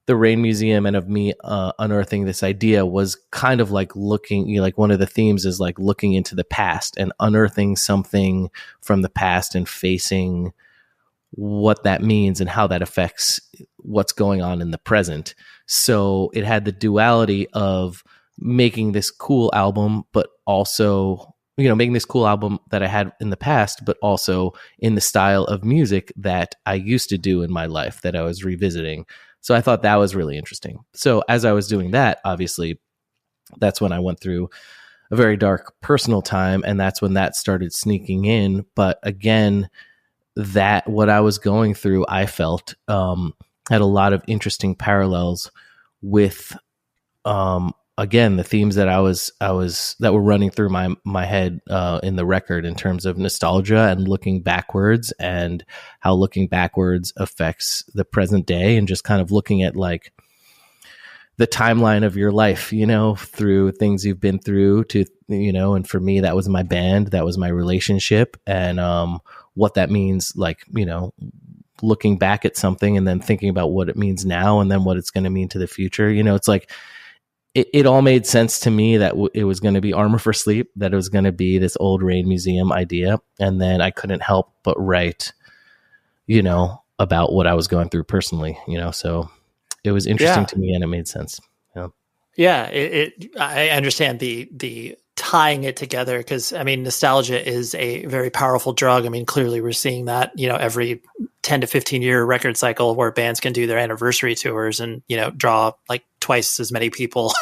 the Rain Museum and of me unearthing this idea was kind of like looking, like one of the themes is like looking into the past and unearthing something from the past and facing what that means and how that affects what's going on in the present. So it had the duality of making this cool album, but also making this cool album that I had in the past, but also in the style of music that I used to do in my life that I was revisiting. So I thought that was really interesting. So as I was doing that, obviously, that's when I went through a very dark personal time, and that's when that started sneaking in. But again, that what I was going through, I felt had a lot of interesting parallels with again, the themes that that were running through my head in the record in terms of nostalgia and looking backwards, and how looking backwards affects the present day, and just kind of looking at like the timeline of your life, through things you've been through to, and for me, that was my band, that was my relationship, and what that means, like, looking back at something and then thinking about what it means now and then what it's going to mean to the future. It's like, it all made sense to me that it was going to be Armor for Sleep, that it was going to be this old Rain Museum idea. And then I couldn't help but write, about what I was going through personally, so it was interesting to me and it made sense. Yeah. I understand the tying it together, because nostalgia is a very powerful drug. Clearly we're seeing that, every 10 to 15 year record cycle where bands can do their anniversary tours and, draw like twice as many people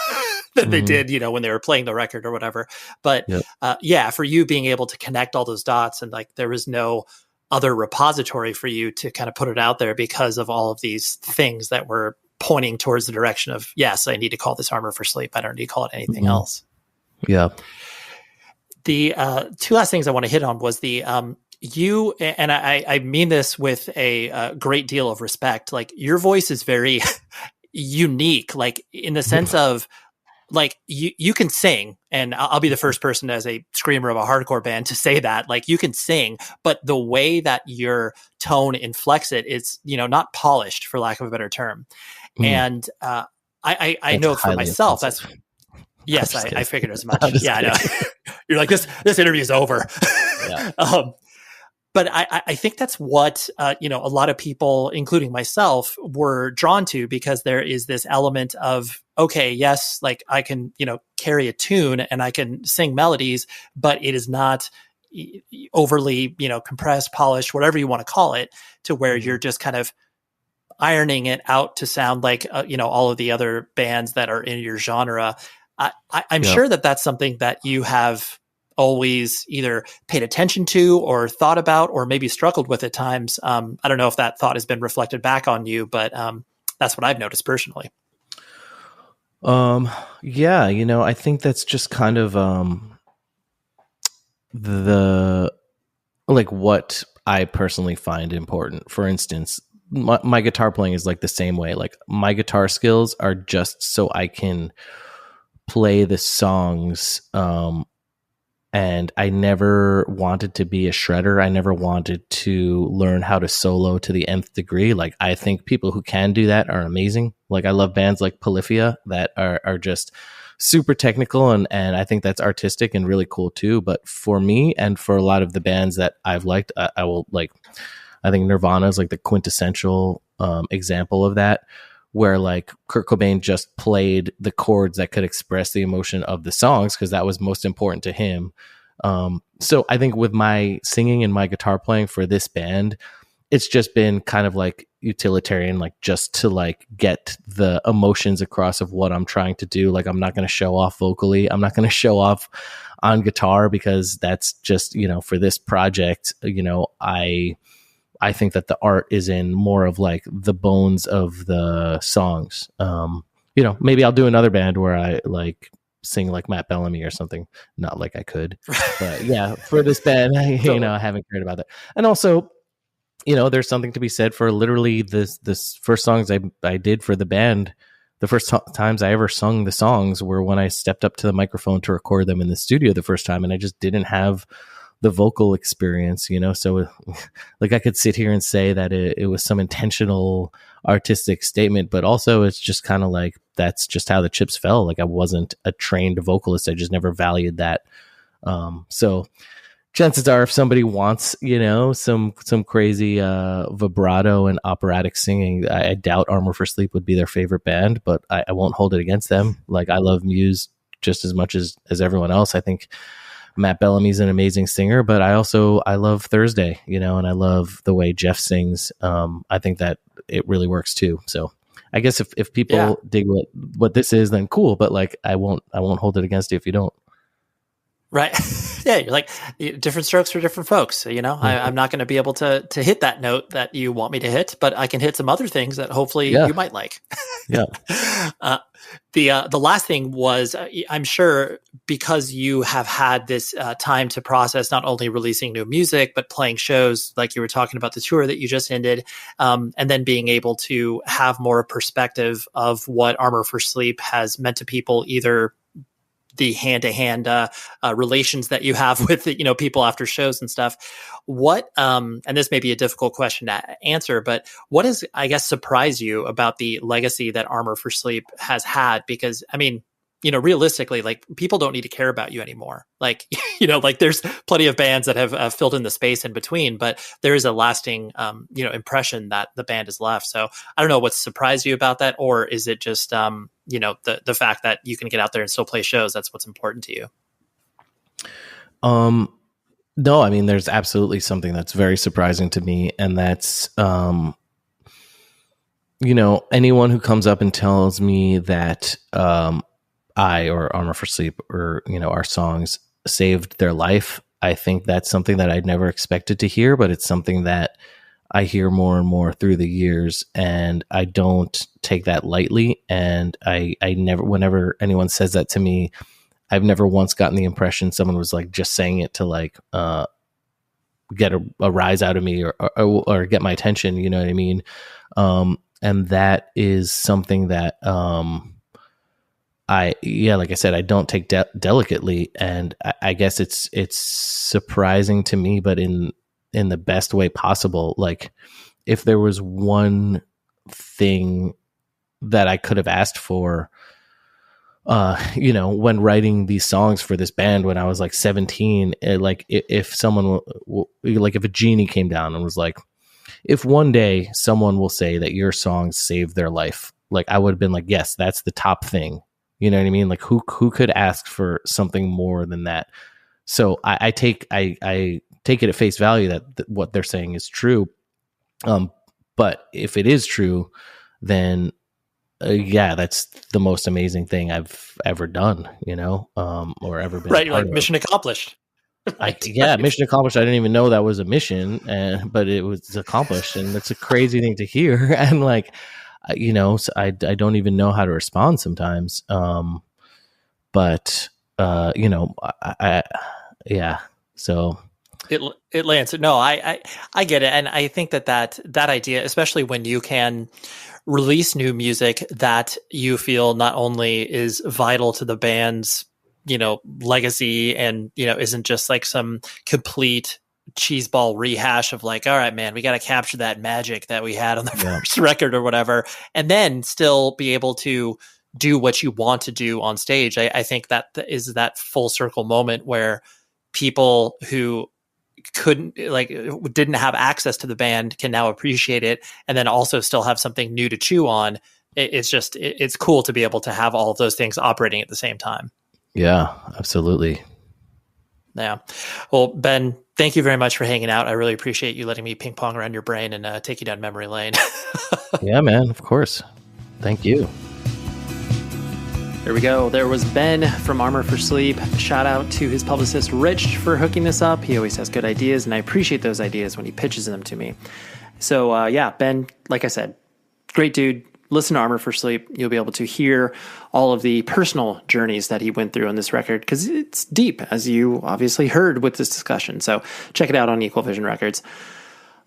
that they did, when they were playing the record or whatever. But for you being able to connect all those dots, and like there was no other repository for you to kind of put it out there because of all of these things that were pointing towards the direction of, yes, I need to call this Armor for Sleep. I don't need to call it anything else. Yeah. The two last things I want to hit on was the you, and I mean this with a great deal of respect. Like your voice is very unique, like in the sense of like you can sing, and I'll be the first person as a screamer of a hardcore band to say that, like you can sing, but the way that your tone inflects it is, not polished, for lack of a better term. And I know for myself, offensive. Yes, I figured as much. Yeah, I know. You're like, this interview is over. Yeah. But I think that's what, a lot of people, including myself, were drawn to, because there is this element of, okay, yes, like I can, carry a tune and I can sing melodies, but it is not overly, compressed, polished, whatever you want to call it, to where you're just kind of ironing it out to sound like, all of the other bands that are in your genre. I'm sure that that's something that you have always either paid attention to or thought about, or maybe struggled with at times. I don't know if that thought has been reflected back on you, but That's what I've noticed personally. Yeah, I think that's just kind of the like what I personally find important. For instance, my guitar playing is like the same way. Like my guitar skills are just so I can play the songs. And I never wanted to be a shredder. I never wanted to learn how to solo to the nth degree. Like I think people who can do that are amazing. Like I love bands like Polyphia that are just super technical, and I think that's artistic and really cool too. But for me and for a lot of the bands that I've liked, I will like, I think Nirvana is like the quintessential example of that, where like Kurt Cobain just played the chords that could express the emotion of the songs because that was most important to him. So I think with my singing and my guitar playing for this band, it's just been kind of like utilitarian, like just to like get the emotions across of what I'm trying to do. Like I'm not going to show off vocally. I'm not going to show off on guitar because that's just, for this project, I think that the art is in more of like the bones of the songs. Maybe I'll do another band where I like sing like Matt Bellamy or something. Not like I could, but yeah, for this band, I haven't cared about that. And also, there's something to be said for literally this first songs I did for the band. The first times I ever sung the songs were when I stepped up to the microphone to record them in the studio the first time, and I just didn't have the vocal experience, so like I could sit here and say that it was some intentional artistic statement, but also it's just kind of like that's just how the chips fell. Like I wasn't a trained vocalist. I just never valued that. So chances are if somebody wants, some crazy vibrato and operatic singing, I doubt Armor for Sleep would be their favorite band, but I won't hold it against them. Like I love Muse just as much as everyone else. I think Matt Bellamy's an amazing singer, but I love Thursday, and I love the way Jeff sings. I think that it really works too. So I guess if people dig what this is, then cool. But like, I won't hold it against you if you don't. Right. Yeah. You're like different strokes for different folks. I'm not going to be able to hit that note that you want me to hit, but I can hit some other things that hopefully you might like. Yeah. The last thing was, I'm sure because you have had this time to process not only releasing new music, but playing shows like you were talking about the tour that you just ended, and then being able to have more perspective of what Armor for Sleep has meant to people, either the hand-to-hand relations that you have with people after shows and stuff. What and this may be a difficult question to answer, but what has, I guess, surprised you about the legacy that Armor for Sleep has had? Because I mean, realistically, like people don't need to care about you anymore. Like, like there's plenty of bands that have filled in the space in between, but there is a lasting, impression that the band has left. So I don't know what's surprised you about that, or is it just, the fact that you can get out there and still play shows? That's what's important to you. No, I mean, there's absolutely something that's very surprising to me. And that's, anyone who comes up and tells me that, I or Armor for Sleep or, our songs saved their life, I think that's something that I'd never expected to hear, but it's something that I hear more and more through the years, and I don't take that lightly. And I never, whenever anyone says that to me, I've never once gotten the impression someone was like just saying it to like get a rise out of me or get my attention. You know what I mean? And that is something that like I said, I don't take delicately, and I guess it's surprising to me, but in the best way possible. Like if there was one thing that I could have asked for, when writing these songs for this band when I was like 17, if someone like if a genie came down and was like, if one day someone will say that your songs saved their life, like I would have been like, yes, that's the top thing. You know what I mean? Like who could ask for something more than that? So I take it at face value that what they're saying is true. But if it is true, then that's the most amazing thing I've ever done, or ever been. Right. You're like mission accomplished. Mission accomplished. I didn't even know that was a mission, but it was accomplished, and it's a crazy thing to hear. And like, So I don't even know how to respond sometimes. But yeah. So it lands. No, I get it. And I think that idea, especially when you can release new music that you feel not only is vital to the band's, legacy and, isn't just like some complete cheeseball rehash of like, all right, man, we got to capture that magic that we had on the first record or whatever, and then still be able to do what you want to do on stage. I think that is that full circle moment where people who didn't have access to the band can now appreciate it, and then also still have something new to chew on. It's cool to be able to have all of those things operating at the same time. Yeah, absolutely. Yeah. Well, Ben, thank you very much for hanging out. I really appreciate you letting me ping pong around your brain and take you down memory lane. Yeah, man, of course. Thank you. There we go. There was Ben from Armor for Sleep. Shout out to his publicist, Rich, for hooking this up. He always has good ideas, and I appreciate those ideas when he pitches them to me. So, Ben, like I said, great dude. Listen to Armor for Sleep. You'll be able to hear all of the personal journeys that he went through on this record, because it's deep, as you obviously heard with this discussion. So check it out on Equal Vision Records.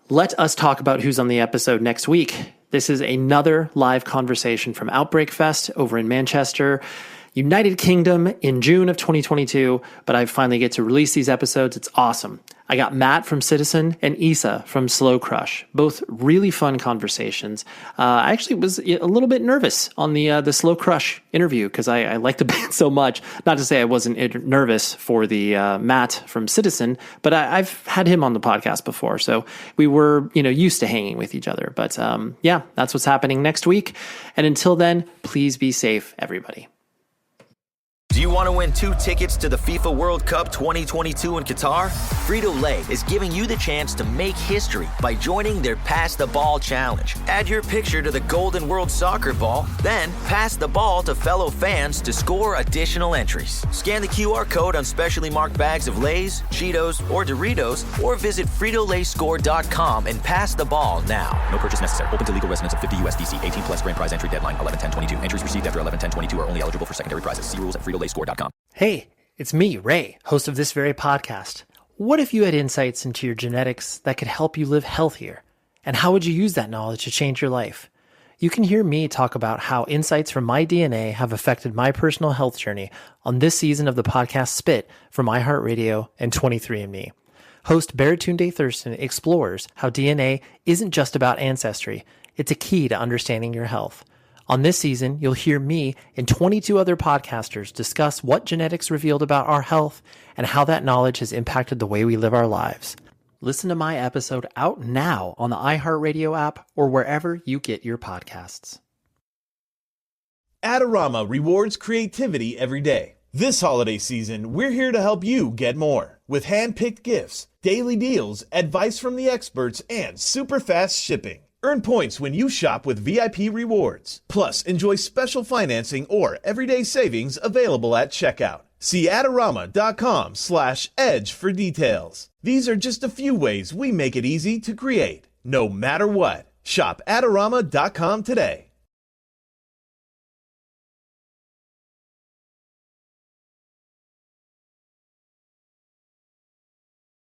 Let us talk about who's on the episode next week. This is another live conversation from Outbreak Fest over in Manchester, United Kingdom, in June of 2022, but I finally get to release these episodes. It's awesome. I got Matt from Citizen and Issa from Slow Crush, both really fun conversations. I actually was a little bit nervous on the Slow Crush interview because I like the band so much. Not to say I wasn't nervous for the Matt from Citizen, but I've had him on the podcast before, so we were used to hanging with each other. But yeah, that's what's happening next week. And until then, please be safe, everybody. Do you want to win 2 tickets to the FIFA World Cup 2022 in Qatar? Frito-Lay is giving you the chance to make history by joining their Pass the Ball challenge. Add your picture to the Golden World Soccer Ball, then pass the ball to fellow fans to score additional entries. Scan the QR code on specially marked bags of Lay's, Cheetos, or Doritos, or visit FritoLayScore.com and pass the ball now. No purchase necessary. Open to legal residents of 50 USDC. 18 plus grand prize entry deadline 11/10/22. Entries received after 11/10/22 are only eligible for secondary prizes. See rules at FritoLayScore.com. Hey, it's me, Ray, host of this very podcast. What if you had insights into your genetics that could help you live healthier? And how would you use that knowledge to change your life? You can hear me talk about how insights from my DNA have affected my personal health journey on this season of the podcast Spit from iHeartRadio and 23andMe. Host Baratunde Thurston explores how DNA isn't just about ancestry, it's a key to understanding your health. On this season, you'll hear me and 22 other podcasters discuss what genetics revealed about our health and how that knowledge has impacted the way we live our lives. Listen to my episode out now on the iHeartRadio app or wherever you get your podcasts. Adorama rewards creativity every day. This holiday season, we're here to help you get more. With hand-picked gifts, daily deals, advice from the experts, and super fast shipping. Earn points when you shop with VIP rewards. Plus, enjoy special financing or everyday savings available at checkout. See Adorama.com/edge for details. These are just a few ways we make it easy to create, no matter what. Shop Adorama.com today.